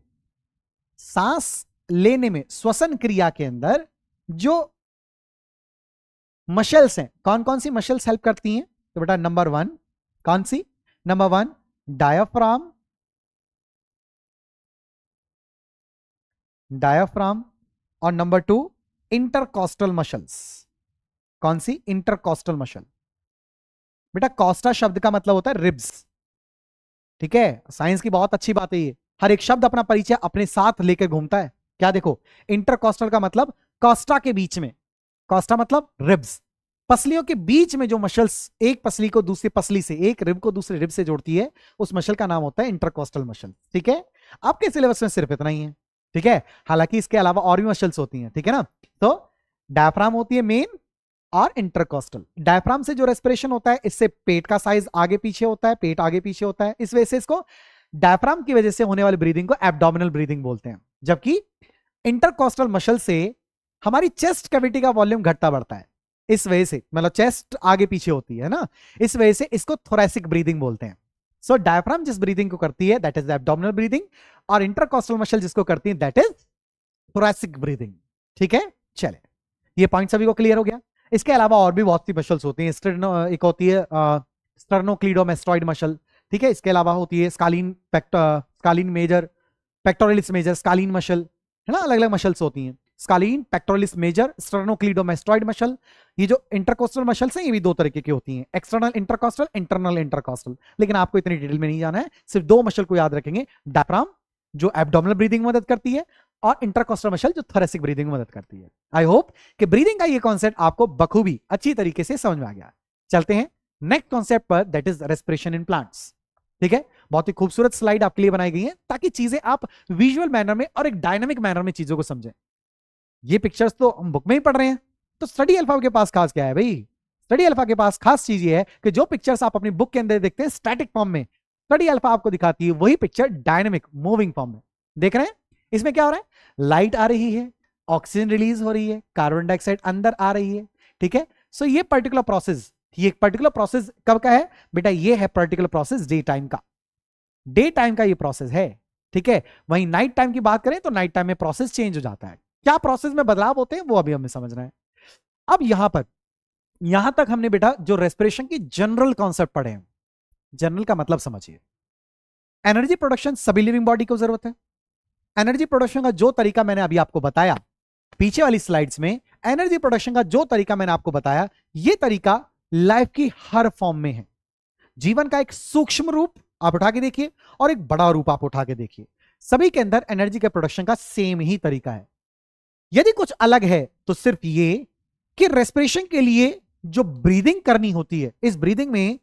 सांस लेने में, श्वसन क्रिया के अंदर जो मसल्स हैं, कौन कौन सी मसल्स हेल्प करती हैं? तो बेटा नंबर 1 कौन सी? नंबर 1 डायाफ्राम, और नंबर 2 इंटरकॉस्टल मसल्स। कौन सी? Intercostal muscle. बेटा कॉस्टा शब्द का मतलब होता है रिब्स। ठीक है, साइंस की बहुत अच्छी बात है ये, हर एक शब्द अपना परिचय अपने साथ लेकर घूमता है। क्या देखो, इंटरकॉस्टल का मतलब कॉस्टा के बीच में, कॉस्टा मतलब रिब्स, पसलियों के बीच में जो मसल्स एक पसली को दूसरी पसली से, एक रिब को दूसरे रिब से जोड़ती है, उस मसल का नाम होता है इंटरकॉस्टल मसल। ठीक है, आपके सिलेबस में सिर्फ इतना ही है। ठीक है, हालांकि इसके अलावा और भी मसल्स होती हैं। ठीक है ना, तो डायफ्राम होती है मेन और इंटरकॉस्टल। डायफ्राम से जो रेस्पिरेशन होता है, इससे पेट का साइज आगे पीछे होता है, पेट आगे पीछे होता है, इस वजह से इसको डायफ्राम की वजह से होने वाली ब्रीदिंग को एब्डोमिनल ब्रीदिंग बोलते हैं। जबकि इंटरकॉस्टल मसल से हमारी चेस्ट कैविटी का वॉल्यूम घटता बढ़ता है, इस वजह से, मतलब चेस्ट आगे पीछे होती है ना, इस वजह से इसको थोरैसिक ब्रीदिंग बोलते हैं। सो डायफ्राम जिस ब्रीदिंग को करती है दैट इज एब्डोमिनल ब्रीदिंग, और इंटरकॉस्टल मसल जिसको करती है दैट इज थोरैसिक ब्रीदिंग। ठीक है, चले, ये पॉइंट सभी को क्लियर हो गया। इसके अलावा और भी बहुत सी मसल्स होती हैं। एक होती है स्टर्नोक्लीडोमेस्टॉइड मसल। ठीक है, इसके अलावा होती है स्कालीन मेजर, पेक्टोरलिस मेजर, स्कालीन मसल, है ना, अलग अलग मसल्स होती हैं। स्कालीन, पेक्टोरलिस मेजर, स्टर्नोक्लीडोमास्टोइड मसल। ये जो इंटरकोस्टल मसल्स हैं ये भी दो तरीके की होती हैं, एक्सटर्नल इंटरकोस्टल, इंटरनल इंटरकोस्टल। लेकिन आपको इतनी डिटेल में नहीं जाना है, सिर्फ दो मसल को याद रखेंगे, डायफ्राम जो एब्डोमिनल ब्रीदिंग में मदद करती है, और इंटरकोस्टल मसल जो थोरेसिक ब्रीदिंग में मदद करती है। आई होप कि ब्रीदिंग का ये कॉन्सेप्ट आपको बखूबी अच्छी तरीके से समझ में आ गया। चलते हैं नेक्स्ट कॉन्सेप्ट पर, that is respiration in plants. ठीक है, बहुत ही खूबसूरत स्लाइड आपके लिए बनाई गई है ताकि चीजें आप विजुअल मैनर में और एक डायनामिक मैनर में चीजों को समझें। ये पिक्चर्स तो हम बुक में ही पढ़ रहे हैं, तो स्टडी अल्फा के पास खास क्या है भाई? स्टडी अल्फा के पास खास चीज ये है कि जो पिक्चर्स आप अपनी बुक के अंदर देखते हैं स्टैटिक फॉर्म में, स्टडी अल्फा आपको दिखाती है वही पिक्चर डायनामिक मूविंग फॉर्म में। देख रहे हैं इसमें क्या हो रहा है? लाइट आ रही है, ऑक्सीजन रिलीज हो रही है, कार्बन डाइऑक्साइड अंदर आ रही है। ठीक है, सो ये पर्टिकुलर प्रोसेस, ये पर्टिकुलर प्रोसेस कब का है बेटा? ये है पर्टिकुलर प्रोसेस डे टाइम का, डे टाइम का ये प्रोसेस है। ठीक है, वहीं नाइट टाइम की बात करें तो नाइट टाइम में प्रोसेस चेंज हो जाता है। क्या प्रोसेस में बदलाव होते हैं वो अभी हमें समझना है। अब यहां पर, यहां तक हमने बेटा जो रेस्पिरेशन की जनरल कॉन्सेप्ट पढ़े हैं, जनरल का मतलब समझिए। एनर्जी प्रोडक्शन सभी लिविंग बॉडी को जरूरत है। एनर्जी प्रोडक्शन का जो तरीका मैंने अभी आपको बताया पीछे वाली स्लाइड्स में, एनर्जी प्रोडक्शन का जो तरीका मैंने आपको बताया, यह तरीका लाइफ की हर फॉर्म में है। जीवन का एक सूक्ष्म रूप आप उठा के देखिए और एक बड़ा रूप आप उठा के देखिए, सभी के अंदर एनर्जी के प्रोडक्शन का सेम ही तरीका है। यदि कुछ अलग है तो सिर्फ ये कि रेस्पिरेशन के लिए जो ब्रीदिंग करनी होती है, इस ब्रीदिंग में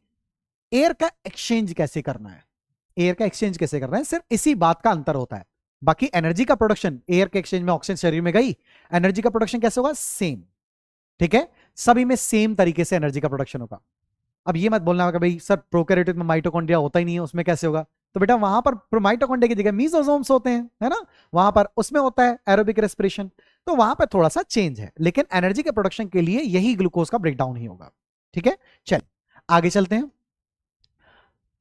एयर का एक्सचेंज कैसे करना है, एयर का एक्सचेंज कैसे करना है, सिर्फ इसी बात का अंतर होता है। बाकी एनर्जी का प्रोडक्शन, एयर के एक्सचेंज में ऑक्सीजन शरीर में गई, एनर्जी का प्रोडक्शन कैसे होगा? सेम। ठीक है, सभी में सेम तरीके से एनर्जी का प्रोडक्शन होगा। अब ये मत बोलना होगा भाई सर प्रोकैरियोटिक में माइटोकॉन्ड्रिया होता ही नहीं है, उसमें कैसे होगा? तो बेटा वहां पर माइटोकॉन्ड्रिया की जगह मीसोसोम्स होते हैं, है ना, वहां पर उसमें होता है एरोबिक रेस्पिरेशन, तो वहां पर थोड़ा सा चेंज है, लेकिन एनर्जी के प्रोडक्शन के लिए यही ग्लूकोज का ब्रेकडाउन ही होगा। ठीक है, चल आगे चलते हैं।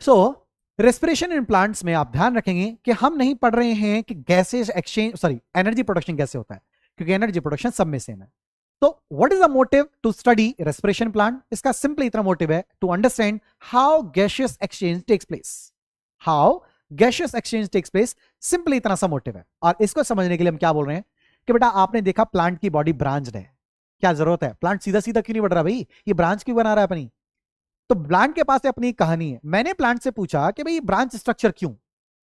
सो रेस्पिरेशन इन प्लांट्स में आप ध्यान रखेंगे कि हम नहीं पढ़ रहे हैं कि gases exchange, sorry, energy production कैसे होता है, क्योंकि एनर्जी प्रोडक्शन सब में सेम है। तो what is the motive to study respiration plant? इसका सिंपली इतना मोटिव है to understand how gaseous exchange takes place, how gaseous exchange takes place, simply इतना सा मोटिव है। और इसको समझने के लिए हम क्या बोल रहे हैं कि बेटा आपने देखा प्लांट की बॉडी ब्रांच्ड है, क्या जरूरत है? प्लांट सीधा सीधा क्यों नहीं बढ़ रहा भाई, ये ब्रांच क्यों बना रहा है अपनी? तो प्लांट के पास अपनी कहानी है। मैंने प्लांट से पूछा कि भाई ब्रांच स्ट्रक्चर क्यों,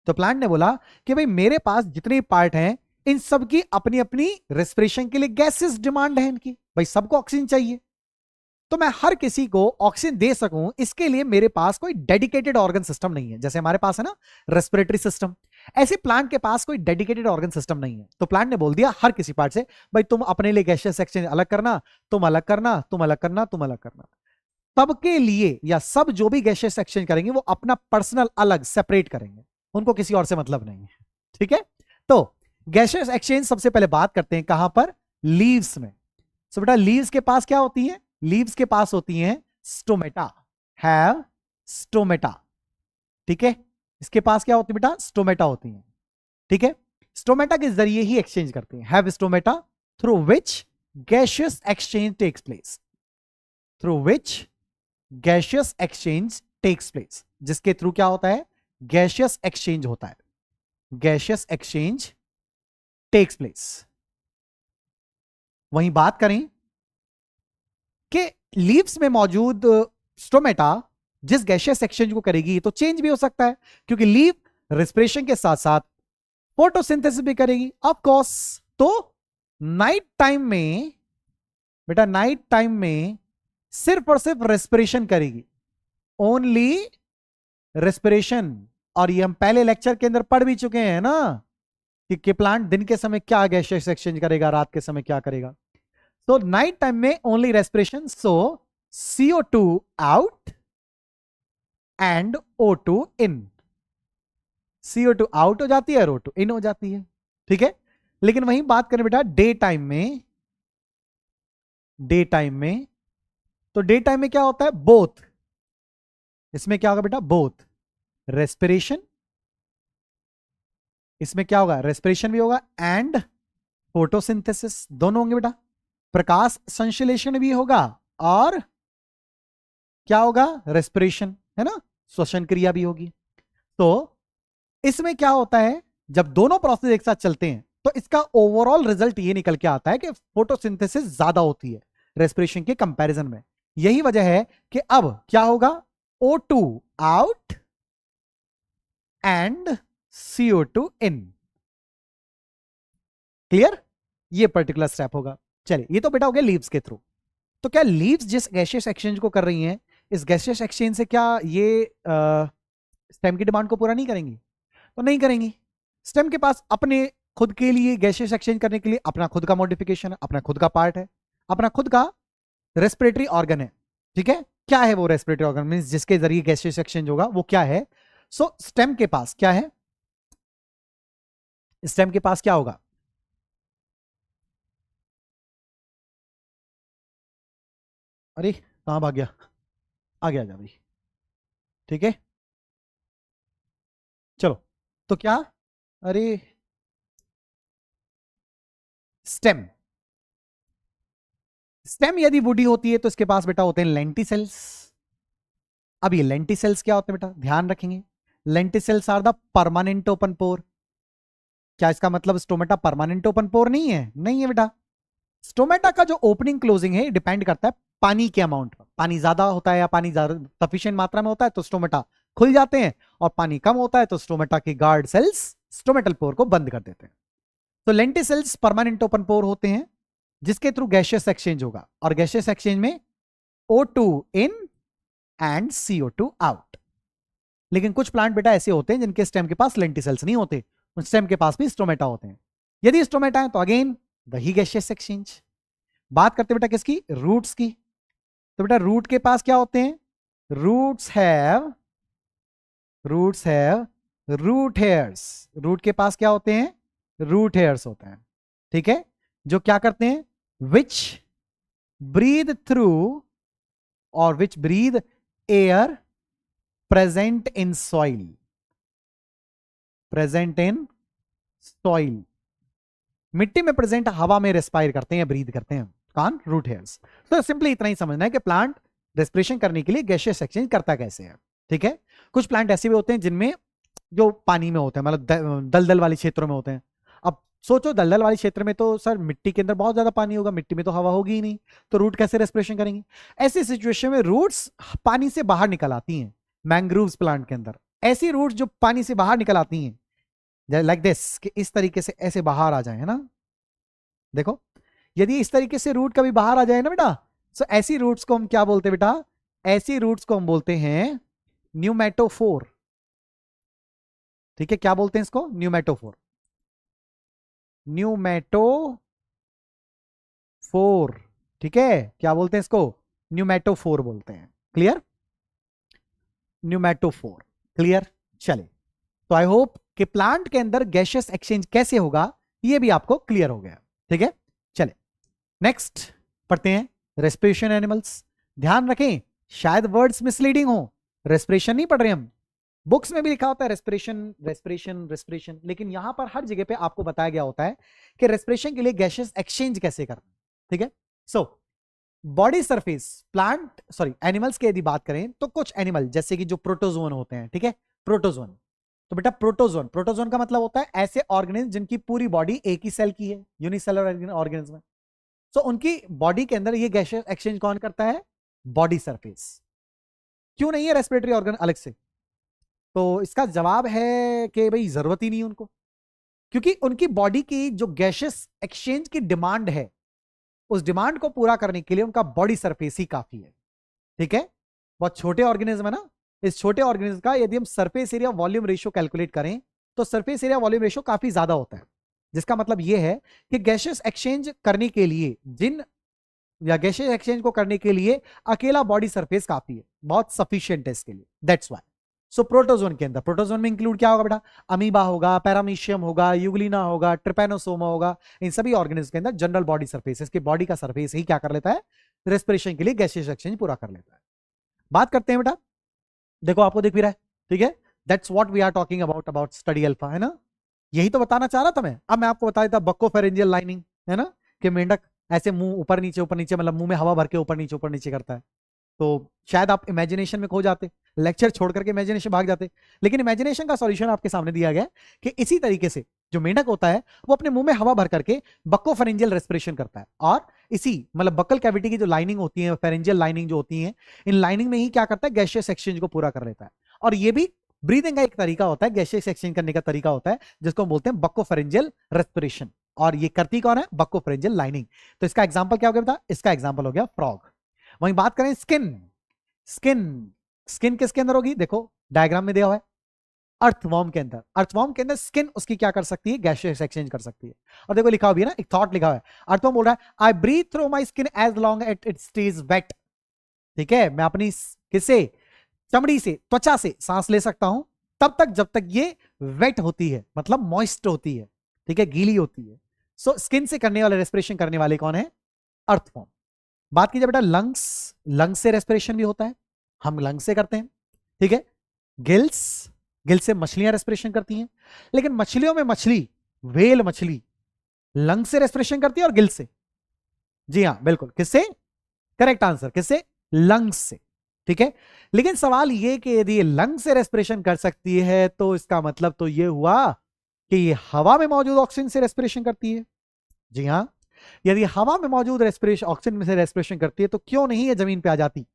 तो प्लांट ने बोला कि भाई मेरे पास जितने पार्ट हैं इन सब की अपनी अपनी रेस्पिरेशन के लिए गैसेस डिमांड है इनकी, भाई सबको ऑक्सीजन चाहिए, तो मैं हर किसी को ऑक्सीजन दे सकूं इसके लिए मेरे पास कोई डेडिकेटेड ऑर्गन सिस्टम नहीं है। जैसे हमारे पास है ना रेस्पिरेटरी सिस्टम, ऐसे प्लांट के पास कोई डेडिकेटेड ऑर्गन सिस्टम नहीं है। तो प्लांट ने बोल दिया हर किसी पार्ट से भाई तुम अपने लिए गैसियस एक्सचेंज अलग करना, तुम अलग करना, तुम अलग करना, तुम अलग करना। सबके लिए या सब जो भी गैसियस एक्सचेंज करेंगे वो अपना पर्सनल अलग सेपरेट करेंगे, उनको किसी और से मतलब नहीं है। ठीक है, तो गैसियस एक्सचेंज सबसे पहले बात करते हैं कहां पर? लीव्स में। सो बेटा लीव्स के पास क्या होती है? लीव्स के पास होती हैं स्टोमेटा, हैव स्टोमेटा। ठीक है, इसके पास क्या होती है बेटा? स्टोमेटा होती है। ठीक है, स्टोमेटा के जरिए ही एक्सचेंज करते हैं, have stomata through which gaseous exchange takes place, through which gaseous exchange takes place, जिसके थ्रू क्या होता है? गैसियस एक्सचेंज होता है, गैसियस एक्सचेंज टेक्स प्लेस। वहीं बात करें कि लीव्स में मौजूद स्टोमेटा जिस गैसियस एक्सचेंज को करेगी तो चेंज भी हो सकता है, क्योंकि लीव रेस्पिरेशन के साथ साथ फोटोसिंथेसिस भी करेगी ऑफ कोर्स। तो नाइट टाइम में बेटा, नाइट टाइम में सिर्फ और सिर्फ रेस्पिरेशन करेगी, ओनली रेस्पिरेशन। और ये हम पहले लेक्चर के अंदर पढ़ भी चुके हैं ना कि प्लांट दिन के समय क्या गैसियस एक्सचेंज करेगा, रात के समय क्या करेगा। तो नाइट टाइम में only respiration, so CO2 out and O2 in, CO2 out हो जाती है और O2 इन हो जाती है। ठीक है, लेकिन वहीं बात करें बेटा डे टाइम में, डे टाइम में, तो डे टाइम में क्या होता है? बोथ। इसमें क्या होगा बेटा? बोथ रेस्पिरेशन, इसमें क्या होगा? रेस्पिरेशन भी होगा एंड फोटोसिंथेसिस, दोनों होंगे बेटा। प्रकाश संश्लेषण भी होगा और क्या होगा? रेस्पिरेशन, है ना, श्वसन क्रिया भी होगी। तो इसमें क्या होता है? जब दोनों प्रोसेस एक साथ चलते हैं तो इसका ओवरऑल रिजल्ट ये निकल के आता है कि फोटोसिंथेसिस ज्यादा होती है रेस्पिरेशन के कंपैरिजन में। यही वजह है कि अब क्या होगा, O2 out and CO2 in. Clear? ये पर्टिकुलर स्टेप होगा। चलिए, ये तो बेटा हो गया लीव्स के थ्रू। तो क्या लीव्स जिस गैसियस एक्सचेंज को कर रही हैं, इस गैसियस एक्सचेंज से क्या ये स्टेम की डिमांड को पूरा नहीं करेंगी? तो नहीं करेंगी। स्टेम के पास अपने खुद के लिए गैसियस एक्सचेंज करने के लिए अपना खुद का मॉडिफिकेशन है, अपना खुद का पार्ट है, अपना खुद का रेस्पिरेटरी ऑर्गन है। ठीक है, क्या है वो रेस्पिरेटरी ऑर्गन मींस जिसके जरिए गैसियस एक्सचेंज होगा, वो क्या है? सो स्टेम के पास क्या है? स्टेम के पास क्या होगा? अरे कहां भाग गया? आ गया, जा भाई। ठीक है, चलो। तो क्या? अरे स्टेम, स्टेम यदि वुडी होती है तो इसके पास बेटा होते हैं लेंटिसेल्स। अब ये लेंटिसेल्स क्या होते हैं बेटा, ध्यान रखेंगे। Lenticels are the permanent open pore. क्या इसका मतलब स्टोमेटा परमानेंट ओपन पोर नहीं है? नहीं है बेटा। स्टोमेटा का जो ओपनिंग क्लोजिंग है डिपेंड करता है पानी के अमाउंट पर। पानी ज्यादा होता है या पानी ज्यादा सफिशिएंट मात्रा में होता है तो स्टोमेटा खुल जाते हैं, और पानी कम होता है तो स्टोमेटा के गार्ड सेल्स स्टोमेटल पोर को बंद कर देते हैं। तो लेंटिसेल्स परमानेंट ओपन पोर होते हैं जिसके थ्रू गैसियस एक्सचेंज होगा, और गैसियस एक्सचेंज में O2 in and CO2 out. लेकिन कुछ प्लांट बेटा ऐसे होते हैं जिनके स्टेम के पास लेंटिसेल्स नहीं होते, उन स्टेम के पास भी स्टोमेटा होते हैं। यदि स्टोमेटा है तो अगेन वही गैसियस एक्सचेंज। बात करते बेटा किसकी? रूट्स की। तो बेटा रूट के पास क्या होते हैं? Roots have root hairs. Root के पास क्या होते हैं? रूट हेयर्स होते हैं। ठीक है, जो क्या करते हैं? विच ब्रीद थ्रू और which breathe air present in soil. Present in soil, मिट्टी में प्रेजेंट हवा में रेस्पायर करते हैं, ब्रीद करते हैं कौन? Root hairs. तो सिंपली इतना ही समझना है कि प्लांट रेस्पिरेशन करने के लिए गैसियस एक्सचेंज करता कैसे है। ठीक है, कुछ प्लांट ऐसे भी होते हैं जिनमें जो पानी में होते हैं, मतलब दलदल वाले क्षेत्रों में होते हैं। अब सोचो दलदल वाले क्षेत्र में तो सर मिट्टी के अंदर बहुत ज्यादा पानी होगा, मिट्टी में तो हवा होगी ही नहीं, तो रूट कैसे रेस्पिरेशन करेंगी? ऐसी सिचुएशन में रूट्स पानी से बाहर निकल आती हैं। मैंग्रोव्स प्लांट के अंदर ऐसी रूट्स जो पानी से बाहर निकल आती हैं लाइक दिस, कि इस तरीके से ऐसे बाहर आ जाए, है ना? देखो, यदि इस तरीके से रूट कभी बाहर आ जाए ना बेटा, तो ऐसी रूट्स को हम क्या बोलते हैं बेटा? ऐसी रूट्स को हम बोलते हैं न्यूमेटोफोर। ठीक है, क्या बोलते हैं इसको? न्यूमेटोफोर। न्यूमेटोफोर। ठीक है, क्या बोलते हैं इसको? न्यूमेटोफोर बोलते हैं। क्लियर? न्यूमेटोफोर। क्लियर? चले, तो आई होप कि प्लांट के अंदर गैसियस एक्सचेंज कैसे होगा ये भी आपको क्लियर हो गया। ठीक है, चले नेक्स्ट पढ़ते हैं रेस्पिरेशन एनिमल्स। ध्यान रखें, शायद वर्ड्स मिसलीडिंग हो, रेस्पिरेशन नहीं पढ़ रहे हम। बुक्स में भी लिखा होता है रेस्पिरेशन रेस्पिरेशन रेस्पिरेशन, लेकिन यहां पर हर जगह पे आपको बताया गया होता है कि रेस्पिरेशन के लिए गैसियस एक्सचेंज कैसे करना। ठीक है, so body surface plant sorry animals की यदि बात करें तो कुछ एनिमल जैसे कि जो प्रोटोजोन होते हैं, ठीक है, प्रोटोजोन। तो बेटा प्रोटोजोन, प्रोटोजोन का मतलब होता है ऐसे ऑर्गेनिज्म जिनकी पूरी बॉडी एक ही सेल की है, यूनिसेलुलर ऑर्गेनिज्म है। सो उनकी बॉडी के अंदर ये गैसियस एक्सचेंज कौन करता है? Body surface. क्यों नहीं है रेस्पिरेटरी ऑर्गन अलग से? तो इसका जवाब है कि भाई जरूरत ही नहीं उनको, क्योंकि उनकी बॉडी की जो गैसियस एक्सचेंज की डिमांड है, उस डिमांड को पूरा करने के लिए उनका बॉडी सरफेस ही काफी है। ठीक है, बहुत छोटे ऑर्गेनिज्म है ना, इस छोटे ऑर्गेनिज्म का यदि हम surface area volume ratio calculate करें तो सरफेस एरिया वॉल्यूम रेशियो काफी ज्यादा होता है, जिसका मतलब यह है कि गैसियस एक्सचेंज करने के लिए या गैसियस एक्सचेंज को करने के लिए अकेला बॉडी सरफेस काफी है, बहुत सफिशिएंट है इसके लिए। दैट्स व्हाई सो प्रोटोजोन के अंदर, प्रोटोजोन में इंक्लूड क्या होगा बेटा? अमीबा होगा, पैरामीशियम होगा, यूग्लिना होगा, ट्रिपैनोसोमा होगा। इन सभी ऑर्गेनिज्म के अंदर जनरल बॉडी सरफेस, इसकी बॉडी का सरफेस ही क्या कर लेता है? रेस्पिरेशन के लिए गैसियस एक्सचेंज पूरा कर लेता है। बात करते हैं बेटा, देखो आपको दिख भी रहा है, ठीक है, that's what we are talking about study alpha, है ना? यही तो बताना चाह रहा था मैं। अब मैं आपको बता देता बक्कोफेरेंजियल लाइनिंग, है ना, कि मेंढक ऐसे मुंह ऊपर नीचे मतलब मुंह में हवा भर के ऊपर नीचे करता है। तो शायद आप इमेजिनेशन में खो जाते, लेक्चर छोड़ करके इमेजिनेशन भाग जाते, लेकिन इमेजिनेशन का सॉल्यूशन आपके सामने दिया गया कि इसी तरीके से जो मेंढक होता है वो अपने मुंह में हवा भर करके बक्कोफेरेंजियल रेस्पिरेशन करता है, और इसी मतलब बक्कल कैविटी की जो लाइनिंग होती है, फेरेंजियल लाइनिंग जो होती है, इन लाइनिंग में ही क्या करता है, गैसियस एक्सचेंज को पूरा कर लेता है। और ये भी ब्रीदिंग का एक तरीका होता है, गैसियस एक्सचेंज करने का तरीका होता है, जिसको हम बोलते हैं बक्कोफेरेंजियल रेस्पिरेशन। और ये करती कौन है, बक्कोफेरेंजियल लाइनिंग। तो इसका एग्जांपल क्या हो गया बता, इसका एग्जांपल हो गया फ्रॉग। वहीं बात करें स्किन, स्किन स्किन किसके अंदर होगी, देखो डायग्राम में दिया हुआ है, अर्थवॉर्म के अंदर। अर्थवॉर्म के अंदर स्किन उसकी क्या कर सकती है, गैसियस एक्सचेंज कर सकती है। और देखो लिखा हुआ है ना, एक थॉट लिखा हुआ है, अर्थवॉर्म बोल रहा है I breathe through my skin as long at it stage wet. ठीक है, मैं अपनी किससे, चमड़ी से, त्वचा से सांस ले सकता हूं तब तक जब तक ये वेट होती है, मतलब मॉइस्ट होती है, ठीक है, गीली होती है। सो स्किन से करने वाले, रेस्पिरेशन करने वाले कौन है, अर्थवॉर्म। बात कीजिए बेटा लंग्स, लंग्स से रेस्पिरेशन भी होता है, हम लंग्स से करते हैं, ठीक है। गिल्स, गिल्स से मछलियां रेस्पिरेशन करती हैं, लेकिन मछलियों में मछली, व्हेल मछली लंग से रेस्पिरेशन करती है और गिल्स से। जी हाँ बिल्कुल, किससे, करेक्ट आंसर, किससे, लंग्स से। ठीक है, लेकिन सवाल ये कि यदि ये लंग से रेस्पिरेशन कर सकती है तो इसका मतलब तो ये हुआ कि ये हवा में मौजूद ऑक्सीजन से रेस्पिरेशन करती है। जी हाँ, यदि हवा में मौजूद रेस्पिरेशन, ऑक्सीजन में से रेस्पिरेशन करती है तो क्यों नहीं ये जमीन पे आ जाती,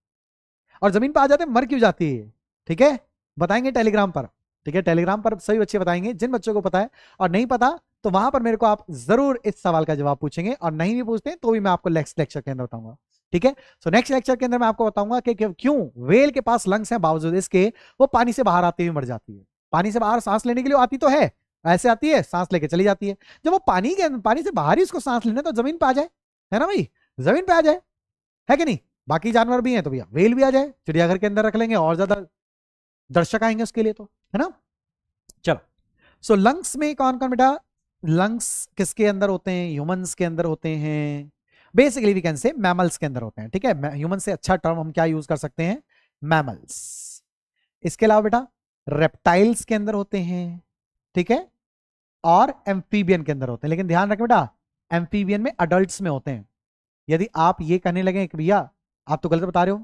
और जमीन पे आ जाते मर क्यों जाती है। ठीक है, बताएंगे टेलीग्राम पर। ठीक है, टेलीग्राम पर सभी बच्चे बताएंगे, जिन बच्चों को पता है, और नहीं पता तो वहां पर मेरे को आप जरूर इस सवाल का जवाब पूछेंगे, और नहीं भी पूछते हैं तो भी मैं आपको नेक्स्ट लेक्चर के अंदर बताऊंगा। ठीक है, सो नेक्स्ट लेक्चर के अंदर मैं आपको बताऊंगा कि क्यों वेल के पास लंग्स हैं बावजूद इसके वो पानी से बाहर आते हुए मर जाती है। पानी से बाहर सांस लेने के लिए आती तो है, ऐसे आती है सांस लेके चली जाती है, जब वो पानी से बाहर ही उसको सांस लेना तो जमीन पे आ जाए, है ना भाई, जमीन पे आ जाए, है कि नहीं। बाकी जानवर भी हैं तो भैया वेल भी आ जाए, चिड़ियाघर के अंदर रख लेंगे और ज्यादा दर्शक आएंगे उसके लिए, तो है ना। चलो, सो लंग्स में कौन कौन बेटा, लंग्स किसके अंदर होते हैं, ह्यूमंस के अंदर होते हैं, basically we can say mammals के अंदर होते हैं। ठीक है, ह्यूमन से अच्छा टर्म हम क्या यूज कर सकते हैं, मैमल्स। इसके अलावा बेटा रेप्टाइल्स के अंदर होते हैं, ठीक है, और एम्फीबियन के अंदर होते हैं। लेकिन ध्यान रखें बेटा, एम्फीबियन में अडल्ट्स में होते हैं। यदि आप ये कहने लगे कि भैया आप तो गलत बता रहे हो,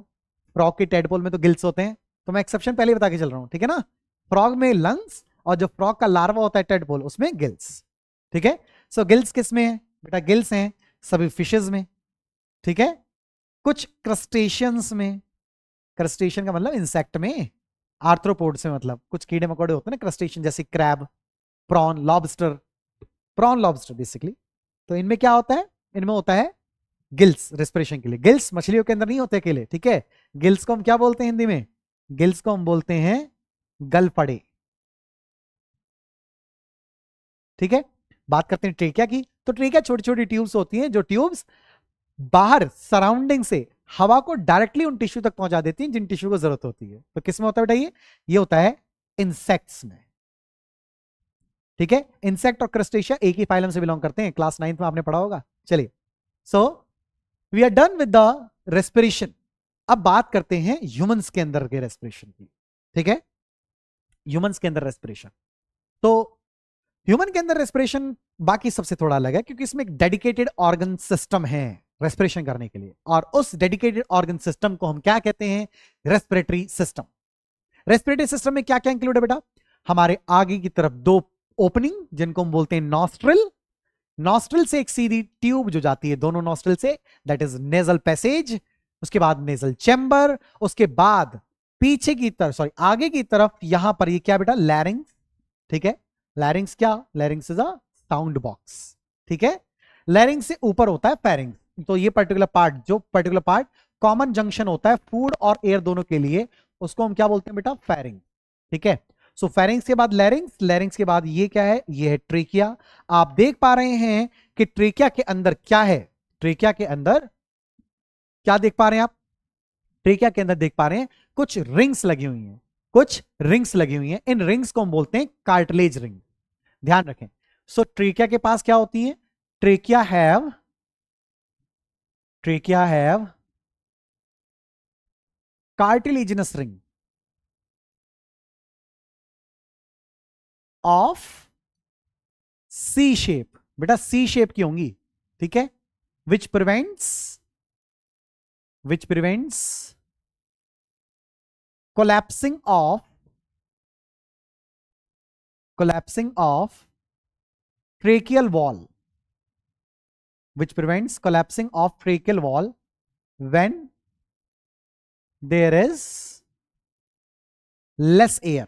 फ्रॉग के टेडपोल में तो गिल्स होते हैं, तो मैं एक्सेप्शन पहले बता के चल रहा हूं, ठीक है ना। फ्रॉग में लंग्स, और जो फ्रॉग का लार्वा होता है टेडपोल उसमें गिल्स। ठीक है, सो गिल्स किस में है बेटा, गिल्स हैं सभी फिशेज में, ठीक है, कुछ क्रस्टेशियंस में, क्रस्टेशियन का मतलब इंसेक्ट में, आर्थ्रोपोड्स में मतलब कुछ कीड़े मकोड़े होते हैं ना क्रस्टेशियन, जैसे crab, prawn, lobster, prawn lobster basically. तो इनमें क्या होता है, इनमें होता है गिल्स रेस्पिरेशन के लिए। गिल्स मछलियों के अंदर नहीं होते अकेले, ठीक है, गिल्स को हम क्या बोलते हैं हिंदी में, गिल्स को हम बोलते हैं गलफड़े। ठीक है, बात करते हैं ट्रेकिया की, तो ट्रेकिया छोटी छोटी ट्यूब्स होती हैं, जो ट्यूब्स बाहर सराउंडिंग से हवा को डायरेक्टली उन टिश्यू तक पहुंचा देती हैं जिन टिश्यू को जरूरत होती है। तो किस में होता है बेटा ये होता है इंसेक्ट्स में। ठीक है, इंसेक्ट और क्रस्टेशिया एक ही फाइलम से बिलोंग करते हैं, क्लास 9th में आपने पढ़ा होगा। चलिए, so we are done with the respiration. अब बात करते हैं ह्यूमंस के अंदर के रेस्पिरेशन की। ठीक है, ह्यूमंस के अंदर रेस्पिरेशन, तो ह्यूमन के अंदर रेस्पिरेशन बाकी सबसे थोड़ा अलग है, क्योंकि इसमें एक डेडिकेटेड ऑर्गन सिस्टम है रेस्पिरेशन करने के लिए, और उस डेडिकेटेड ऑर्गन सिस्टम को हम क्या कहते हैं, रेस्पिरेटरी सिस्टम। रेस्पिरेटरी सिस्टम में क्या क्या इंक्लूड है बेटा, हमारे आगे की तरफ दो ओपनिंग जिनको हम बोलते हैं नॉस्ट्रिल, नॉस्ट्रिल से एक सीधी ट्यूब जो जाती है दोनों नॉस्ट्रिल से, दैट इज नेजल पैसेज, उसके बाद नेजल चैम्बर, उसके बाद पीछे की तरफ, सॉरी आगे की तरफ, यहां पर ये क्या बेटा, लैरिंग्स। ठीक है, लैरिंग्स क्या, लैरिंग्स इज अ साउंड बॉक्स। ठीक है, लैरिंग्स से ऊपर होता है फेरिंग्स। तो ये पर्टिकुलर पार्ट, जो पर्टिकुलर पार्ट कॉमन जंक्शन होता है फूड और एयर दोनों के लिए, उसको हम क्या बोलते हैं बेटा, फेरिंग। ठीक है, सो फेरिंग्स के बाद लैरिंग्स, लैरिंग्स के बाद ये क्या है, ये है ट्रेकिया। आप देख पा रहे हैं कि ट्रेकिया के अंदर क्या है, ट्रेकिया के अंदर क्या देख पा रहे हैं आप, ट्रेकिया के अंदर देख पा रहे हैं कुछ रिंग्स लगी हुई हैं, कुछ रिंग्स लगी हुई हैं, इन रिंग्स को हम बोलते हैं कार्टिलेज रिंग। ध्यान रखें, सो ट्रेकिया के पास क्या होती है, trachea have cartilaginous ring of C shape, बेटा सी शेप की होंगी। ठीक है, which prevents collapsing of tracheal wall, which prevents collapsing of tracheal wall when there is less air.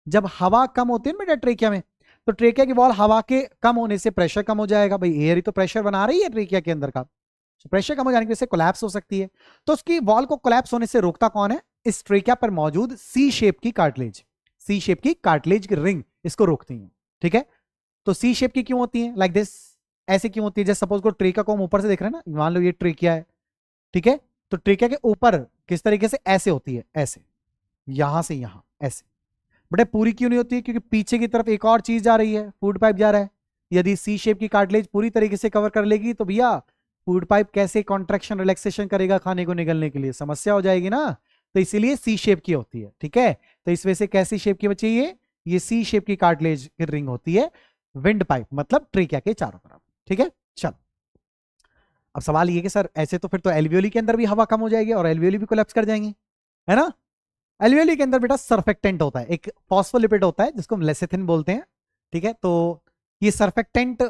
जब हवा कम होती है ना बेटा ट्रेकिया में, तो ट्रेकिया की वॉल हवा के कम होने से प्रेशर कम हो जाएगा। भाई एयर ही तो प्रेशर बना रही है ट्रेकिया के अंदर का, तो प्रेशर कम हो जाने की वजह से कोलैप्स हो सकती है। तो उसकी वॉल को कोलैप्स होने से रोकता कौन है? इस ट्रेकिया पर मौजूद सी शेप की कार्टिलेज, सी शेप की कार्टिलेज की रिंग इसको रोकती है। ठीक है, तो सी शेप की क्यों होती है? लाइक दिस, ऐसे क्यों होती है? जैसे सपोज को ट्रेकिया को हम ऊपर से देख रहे हैं ना, मान लो ये ट्रेकिया है, ठीक है, तो ट्रेकिया के ऊपर किस तरीके से ऐसे होती है, ऐसे, यहां से यहां ऐसे। बेटा पूरी क्यों नहीं होती है? क्योंकि पीछे की तरफ एक और चीज जा रही है, फूड पाइप जा रहा है। यदि सी शेप की कार्टिलेज पूरी तरीके से कवर कर लेगी तो भैया फूड पाइप कैसे कॉन्ट्रैक्शन रिलैक्सेशन करेगा खाने को निगलने के लिए? समस्या हो जाएगी ना। तो इसीलिए सी शेप की होती है। ठीक है, तो इस वजह से कैसी शेप की बची ये सी शेप की कार्टिलेज की रिंग होती है विंड पाइप, मतलब ट्रेकिया के चारों तरफ। ठीक है, चलो अब सवाल ये कि सर ऐसे तो फिर तो एल्वियोली के अंदर भी हवा कम हो जाएगी और एल्वियोली भी कोलैप्स कर जाएंगे, है ना। एल्वियोली के अंदर बेटा सरफेक्टेंट होता है, एक फॉस्फोलिपिड होता है जिसको हम लेसिथिन बोलते हैं। ठीक है, तो ये सरफेक्टेंट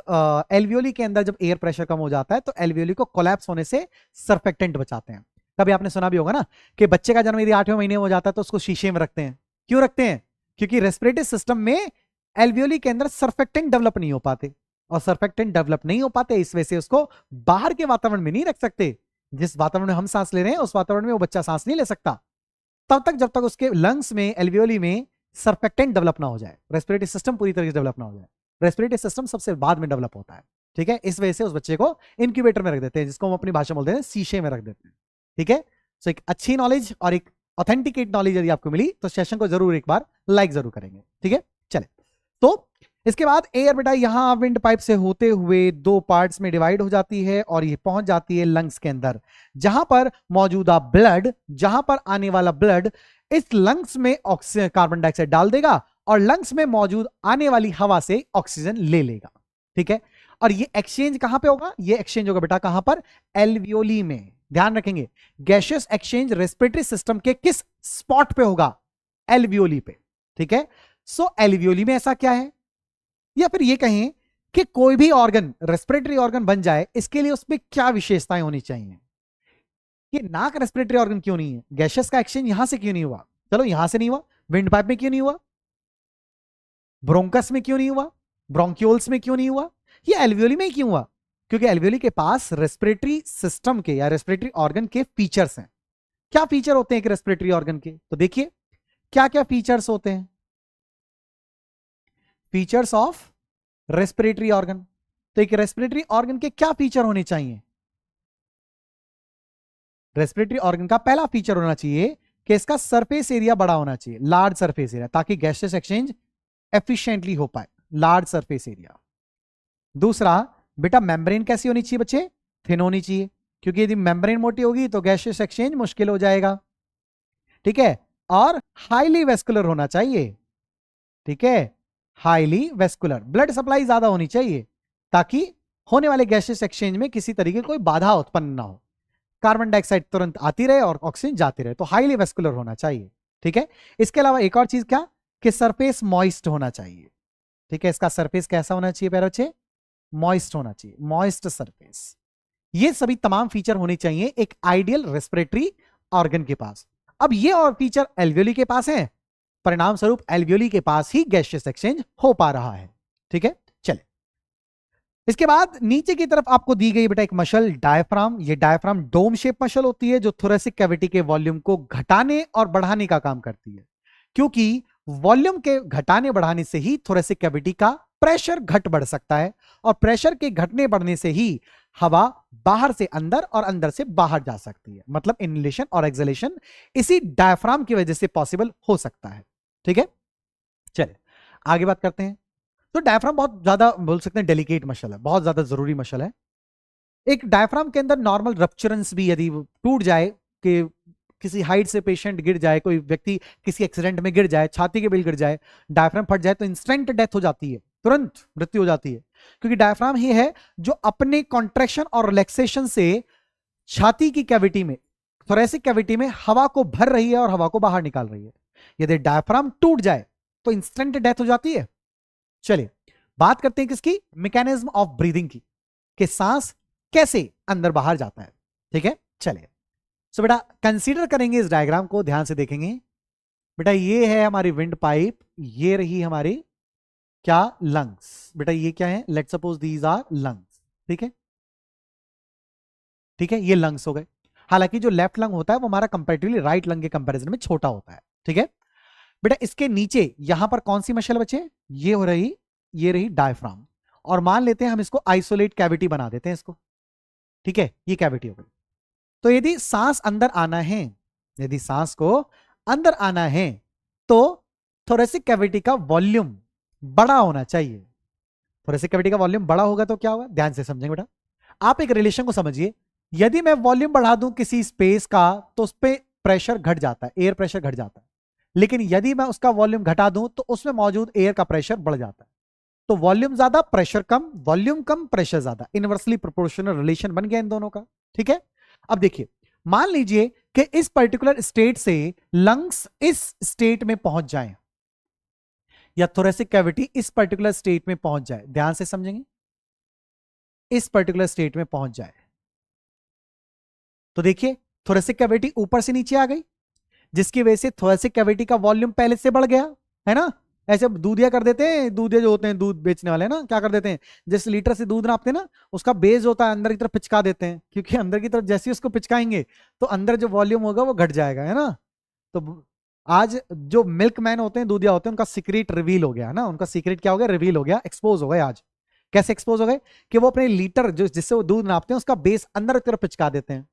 एल्वियोली के अंदर जब एयर प्रेशर कम हो जाता है तो एल्वियोली को कोलैप्स होने से सरफेक्टेंट बचाते हैं। कभी आपने सुना भी होगा ना कि बच्चे का जन्म यदि 8वें महीने में हो जाता है तो उसको शीशे में रखते हैं। क्यों रखते हैं? क्योंकि रेस्पिरेटरी सिस्टम में एल्वियोली के अंदर सरफेक्टेंट डेवलप नहीं हो पाते, और सरफेक्टेंट डेवलप नहीं हो पाते इस वजह से उसको बाहर के वातावरण में नहीं रख सकते। जिस वातावरण में हम सांस ले रहे हैं उस वातावरण में वो बच्चा सांस नहीं ले सकता तब तक जब तक उसके लंग्स में एल्वियोली में सरफेक्टेंट डेवलप ना हो जाए, रेस्पिरेटरी सिस्टम पूरी तरीके से डेवलप ना हो जाए। रेस्पिरेटरी सिस्टम सबसे बाद में डेवलप होता है। ठीक है, इस वजह से उस बच्चे को इनक्यूबेटर में रख देते हैं, जिसको हम अपनी भाषा में बोलते हैं शीशे में रख देते हैं। ठीक है, सो एक अच्छी नॉलेज और एक ऑथेंटिकेट नॉलेज यदि आपको मिली तो सेशन को जरूर एक बार लाइक जरूर करेंगे। ठीक है, चले तो इसके बाद एयर बेटा यहां विंड पाइप से होते हुए दो पार्ट्स में डिवाइड हो जाती है और ये पहुंच जाती है लंग्स के अंदर, जहां पर मौजूदा ब्लड, जहां पर आने वाला ब्लड इस लंग्स में ऑक्सीजन कार्बन डाइऑक्साइड डाल देगा और लंग्स में मौजूद आने वाली हवा से ऑक्सीजन ले लेगा। ठीक है, और ये एक्सचेंज कहां पे होगा? ये एक्सचेंज होगा बेटा कहां पर? एल्वियोली में। ध्यान रखेंगे, गैसियस एक्सचेंज रेस्पिरेटरी सिस्टम के किस स्पॉट पे होगा? एल्वियोली पे। ठीक है, सो एल्वियोली में ऐसा क्या है, या फिर ये कहें कि कोई भी ऑर्गन रेस्पिरेटरी ऑर्गन बन जाए इसके लिए उसमें क्या विशेषताएं होनी चाहिए? ये नाक रेस्पिरेटरी ऑर्गन क्यों नहीं है? गैसेस का एक्सचेंज यहां से क्यों नहीं हुआ? चलो यहां से नहीं हुआ, विंड पाइप में क्यों नहीं हुआ? ब्रोंकस में क्यों नहीं हुआ? ब्रोंक्यूल्स में क्यों नहीं हुआ? ये एल्वियोली में ही क्यों हुआ? क्योंकि एल्वियोली के पास रेस्पिरेटरी सिस्टम के या रेस्पिरेटरी ऑर्गन के फीचर्स हैं। क्या फीचर होते हैं कि रेस्पिरेटरी ऑर्गन के? तो देखिए क्या क्या फीचर्स होते हैं। फीचर्स ऑफ रेस्पिरेटरी ऑर्गन, तो एक रेस्पिरेटरी ऑर्गन के क्या फीचर होने चाहिए? रेस्पिरेटरी ऑर्गन का पहला फीचर होना चाहिए कि इसका सरफेस एरिया बड़ा होना चाहिए, लार्ज सरफेस एरिया, ताकि गैसेस एक्सचेंज एफिशिएंटली हो पाए, लार्ज सरफेस एरिया। दूसरा बेटा मेम्ब्रेन कैसी होनी चाहिए बच्चे? थिन होनी चाहिए, क्योंकि यदि मेम्ब्रेन मोटी होगी तो गैसेस एक्सचेंज मुश्किल हो जाएगा। ठीक है, और हाईली वेस्कुलर होना चाहिए। ठीक है, हाईली वेस्कुलर, ब्लड सप्लाई ज्यादा होनी चाहिए ताकि होने वाले गैसेस एक्सचेंज में किसी तरीके कोई बाधा उत्पन्न ना हो, कार्बन डाइऑक्साइड तुरंत आती रहे और ऑक्सीजन जाती रहे। तो हाईली वेस्कुलर होना चाहिए। ठीक है, इसके अलावा एक और चीज क्या कि सरफेस मॉइस्ट होना चाहिए। ठीक है, इसका सरफेस कैसा होना चाहिए प्यारे बच्चे? मॉइस्ट होना चाहिए, मॉइस्ट सरफेस। ये सभी तमाम फीचर होने चाहिए एक आइडियल रेस्पिरेटरी ऑर्गन के पास। अब ये और फीचर एल्वियोली के पास है, परिणाम स्वरूप एल्वियोली के पास ही गैसियस एक्सचेंज हो पा रहा है। ठीक है, चले इसके बाद नीचे की तरफ आपको दी गई बेटा एक मशल डायफ्राम। ये डायफ्राम डोम शेप मशल होती है जो थोरेसिक कैविटी के वॉल्यूम को घटाने और बढ़ाने का काम करती है, क्योंकि वॉल्यूम के घटाने बढ़ाने से ही थोरेसिक कैविटी का प्रेशर घट बढ़ सकता है, और प्रेशर के घटने बढ़ने से ही हवा बाहर से अंदर और अंदर से बाहर जा सकती है। मतलब इनहेलेशन और एक्सहेलेशन इसी डायफ्राम की वजह से पॉसिबल हो सकता है। ठीक है, चलिए आगे बात करते हैं। तो डायफ्राम बहुत ज्यादा बोल सकते हैं डेलिकेट मशल है, बहुत ज्यादा जरूरी मशल है। एक डायफ्राम के अंदर नॉर्मल रप्चरेंस भी यदि टूट जाए, कि किसी हाइट से पेशेंट गिर जाए, कोई व्यक्ति किसी एक्सीडेंट में गिर जाए, छाती के बिल गिर जाए, डायफ्राम फट जाए तो इंस्टेंट डेथ हो जाती है, तुरंत मृत्यु हो जाती है। क्योंकि डायफ्राम ही है जो अपने कॉन्ट्रैक्शन और रिलैक्सेशन से छाती की कैविटी में, थोरेसिक कैविटी में हवा को भर रही है और हवा को बाहर निकाल रही है। यदि डायफ्राम टूट जाए तो इंस्टेंट डेथ हो जाती है। चलिए बात करते हैं किसकी, मैकेनिज्म ऑफ ब्रीदिंग की, कि सांस कैसे अंदर बाहर जाता है। ठीक है, चलिए सो बेटा कंसीडर करेंगे इस डायग्राम को, ध्यान से देखेंगे। बेटा ये है हमारी विंड पाइप, ये रही हमारी क्या, लंग्स। बेटा ये क्या है, let's suppose these are lungs. ठीक है, ठीक है, ये लंग्स हो गए। हालांकि जो लेफ्ट लंग होता है वो हमारा कंपैरेटिवली राइट लंग के कंपैरिजन में छोटा होता है। ठीक है बेटा, इसके नीचे यहां पर कौन सी मसल बचे, ये हो रही, ये रही डायफ्राम। और मान लेते हैं हम इसको आइसोलेट कैविटी बना देते हैं इसको। ठीक है, ये कैविटी हो गई। तो यदि सांस अंदर आना है, यदि सांस को अंदर आना है तो थोरेसिक कैविटी का वॉल्यूम बड़ा होना चाहिए। थोरेसिक कैविटी का वॉल्यूम बड़ा होगा तो क्या होगा, ध्यान से समझेंगे बेटा। आप एक रिलेशन को समझिए, यदि मैं वॉल्यूम बढ़ा दूं किसी स्पेस का तो उस पर प्रेशर घट जाता है, एयर प्रेशर घट जाता है। लेकिन यदि मैं उसका वॉल्यूम घटा दूं तो उसमें मौजूद एयर का प्रेशर बढ़ जाता है। तो वॉल्यूम ज्यादा प्रेशर कम, वॉल्यूम कम प्रेशर ज्यादा, इनवर्सली प्रोपोर्शनल रिलेशन बन गया इन दोनों का। ठीक है, अब देखिए मान लीजिए कि इस पर्टिकुलर स्टेट से लंग्स इस स्टेट में पहुंच जाए, या थोरेसिक कैविटी इस पर्टिकुलर स्टेट में पहुंच जाए, ध्यान से समझेंगे, इस पर्टिकुलर स्टेट में पहुंच जाए। तो देखिए थोरेसिक कैविटी ऊपर से नीचे आ गई, जिसकी वजह से थोरेसिक कैविटी का वॉल्यूम पहले से बढ़ गया, है ना। ऐसे दूधिया कर देते हैं, दूधिया जो होते हैं दूध बेचने वाले ना, क्या कर देते हैं, जिस लीटर से दूध नापते हैं ना, उसका बेस होता है अंदर की तरफ पिचका देते हैं, क्योंकि अंदर की तरफ जैसे ही उसको पिचकाएंगे तो अंदर जो वॉल्यूम होगा वो घट जाएगा, है ना। तो आज जो मिल्क मैन होते हैं, दूधिया होते हैं, उनका सीक्रेट रिवील हो गया, है ना। उनका सीक्रेट क्या हो गया, रिवील हो गया, एक्सपोज हो गए आज। कैसे एक्सपोज हो गए, कि वो अपने लीटर जो जिससे वो दूध नापते हैं उसका बेस अंदर की तरफ पिचका देते हैं।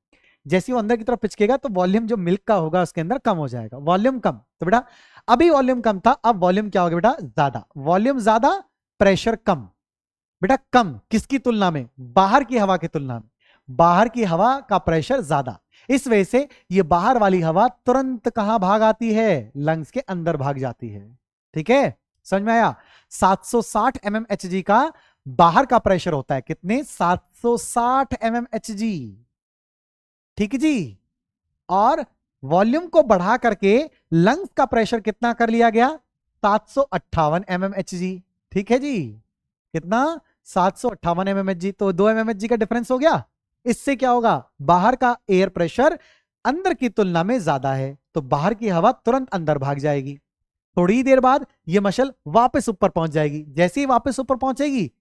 जैसे वो अंदर की तरफ पिचकेगा तो वॉल्यूम जो मिल्क का होगा उसके अंदर कम हो जाएगा, वॉल्यूम कम। तो बेटा अभी वॉल्यूम कम था, अब वॉल्यूम क्या हो गया बेटा, ज्यादा। वॉल्यूम ज्यादा, प्रेशर कम। बेटा कम किसकी तुलना में, बाहर की हवा की तुलना में। बाहर की हवा का प्रेशर ज्यादा, इस वजह से ये बाहर वाली हवा तुरंत कहां भाग आती है, लंग्स के अंदर भाग जाती है। ठीक है, समझ में आया। 760 mmHg का बाहर का प्रेशर होता है, कितने, 760 mmHg। ठीक है जी, और वॉल्यूम को बढ़ा करके लंग्स का प्रेशर कितना कर लिया गया, 758 mmHg। ठीक है जी, कितना, 758 mmHg। तो 2 mmHg का डिफरेंस हो गया। इससे क्या होगा, बाहर का एयर प्रेशर अंदर की तुलना में ज्यादा है, तो बाहर की हवा तुरंत अंदर भाग जाएगी। थोड़ी देर बाद ये मशल वापस ऊपर पहुंच जाएगी। जैसे ही वापस ऊपर पहुंचेगी,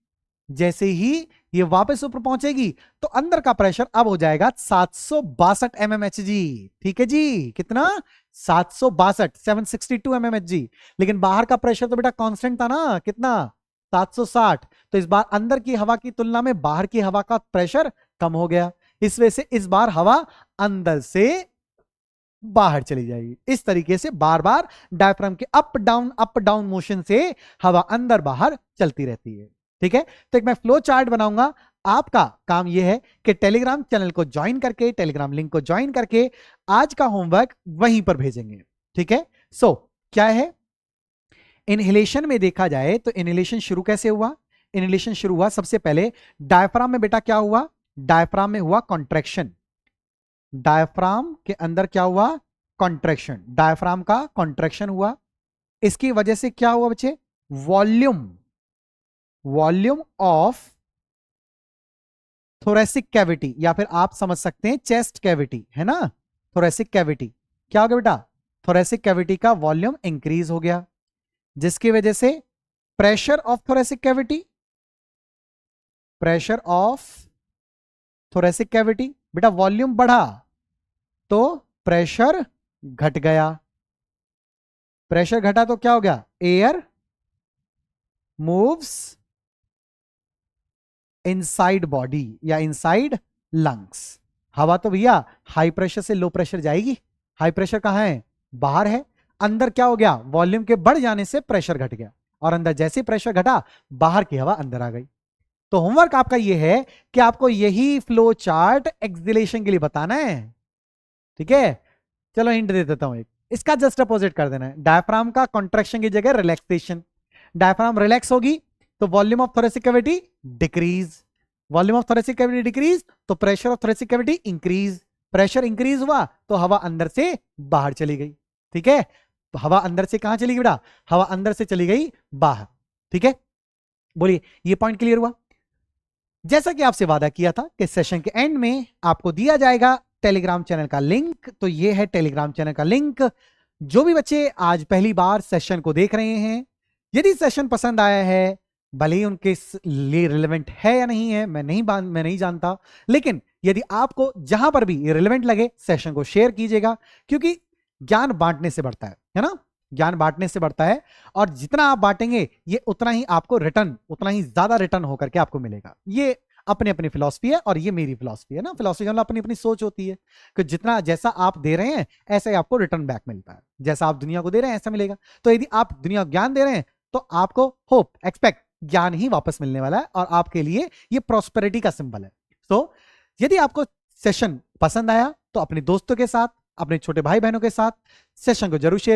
जैसे ही ये वापस ऊपर पहुंचेगी तो अंदर का प्रेशर अब हो जाएगा 762 mmHg। ठीक है जी, कितना, 762, 762 mmHg। लेकिन बाहर का प्रेशर तो बेटा कांस्टेंट था ना, कितना, 760। तो इस बार अंदर की हवा की तुलना में बाहर की हवा का प्रेशर कम हो गया, इस वजह से इस बार हवा अंदर से बाहर चली जाएगी। इस तरीके से बार बार डायफ्राम के अप डाउन मोशन से हवा अंदर बाहर चलती रहती है। ठीक है, तो एक मैं फ्लो चार्ट बनाऊंगा। आपका काम यह है कि टेलीग्राम चैनल को ज्वाइन करके, टेलीग्राम लिंक को ज्वाइन करके आज का होमवर्क वहीं पर भेजेंगे। ठीक है, सो क्या है, इनहेलेशन में देखा जाए तो इनहेलेशन शुरू कैसे हुआ। इनहेलेशन शुरू हुआ सबसे पहले डायफ्राम में, बेटा क्या हुआ, डायफ्राम में हुआ कॉन्ट्रैक्शन। डायफ्राम के अंदर क्या हुआ, कॉन्ट्रैक्शन, डायफ्राम का कॉन्ट्रैक्शन हुआ। इसकी वजह से क्या हुआ बच्चे, वॉल्यूम ऑफ थोरेसिक कैविटी, या फिर आप समझ सकते हैं चेस्ट कैविटी, है ना। थोरेसिक कैविटी क्या हो गया बेटा, थोरेसिक कैविटी का वॉल्यूम इंक्रीज हो गया, जिसकी वजह से pressure of thoracic cavity, pressure of thoracic cavity, बेटा वॉल्यूम बढ़ा तो प्रेशर घट गया। प्रेशर घटा तो क्या हो गया, एयर मूव्स इनसाइड बॉडी या इनसाइड लंग्स। हवा तो भैया हाई प्रेशर से लो प्रेशर जाएगी, हाई प्रेशर कहां है, बाहर है। अंदर क्या हो गया, वॉल्यूम के बढ़ जाने से प्रेशर घट गया, और अंदर जैसे प्रेशर घटा बाहर की हवा अंदर आ गई। तो होमवर्क आपका यह है कि आपको यही फ्लो चार्ट एक्सलेशन के लिए बताना है। ठीक है, चलो हिंट दे देता हूं एक, इसका जस्ट अपोजिट कर देना है। डायफ्राम का कॉन्ट्रैक्शन की जगह रिलैक्सेशन। डायफ्राम रिलैक्स होगी तो volume of thoracic cavity decrease, volume of thoracic cavity decrease तो pressure of thoracic cavity increase. Pressure increase हुआ तो हवा अंदर से बाहर चली गई। ठीक है, तो हवा अंदर से कहां चली गई बेटा, हवा अंदर से चली गई बाहर। ठीक है, बोलिए, ये पॉइंट क्लियर हुआ? जैसा कि आपसे वादा किया था कि सेशन के एंड में आपको दिया जाएगा टेलीग्राम चैनल का लिंक, तो ये है टेलीग्राम चैनल का लिंक। जो भी बच्चे आज पहली बार सेशन को देख रहे हैं, यदि सेशन पसंद आया है, भले ही उनके लिए रिलेवेंट है या नहीं है, मैं नहीं जानता, लेकिन यदि आपको जहां पर भी रिलेवेंट लगे, सेशन को शेयर कीजिएगा, क्योंकि ज्ञान बांटने से बढ़ता है ना? ज्ञान बांटने से बढ़ता है, और जितना आप बांटेंगे ये उतना ही आपको रिटर्न, उतना ही ज्यादा रिटर्न होकर के आपको मिलेगा। ये अपनी अपनी फिलॉसफी है, और ये मेरी फिलॉसफी है ना। फिलॉसफी मतलब अपनी अपनी सोच होती है कि जितना जैसा आप दे रहे हैं ऐसा ही आपको रिटर्न बैक मिलता है, जैसा आप दुनिया को दे रहे हैं ऐसा मिलेगा। तो यदि आप दुनिया को ज्ञान दे रहे हैं तो आपको होप, एक्सपेक्ट ज्ञान ही वापस मिलने वाला है, और आपके लिए ये प्रॉस्पेरिटी का सिंबल है। तो यदि आपको सेशन पसंद आया तो अपने दोस्तों के साथ, अपने छोटे भाई बहनों के साथ सेशन को जरूर शेयर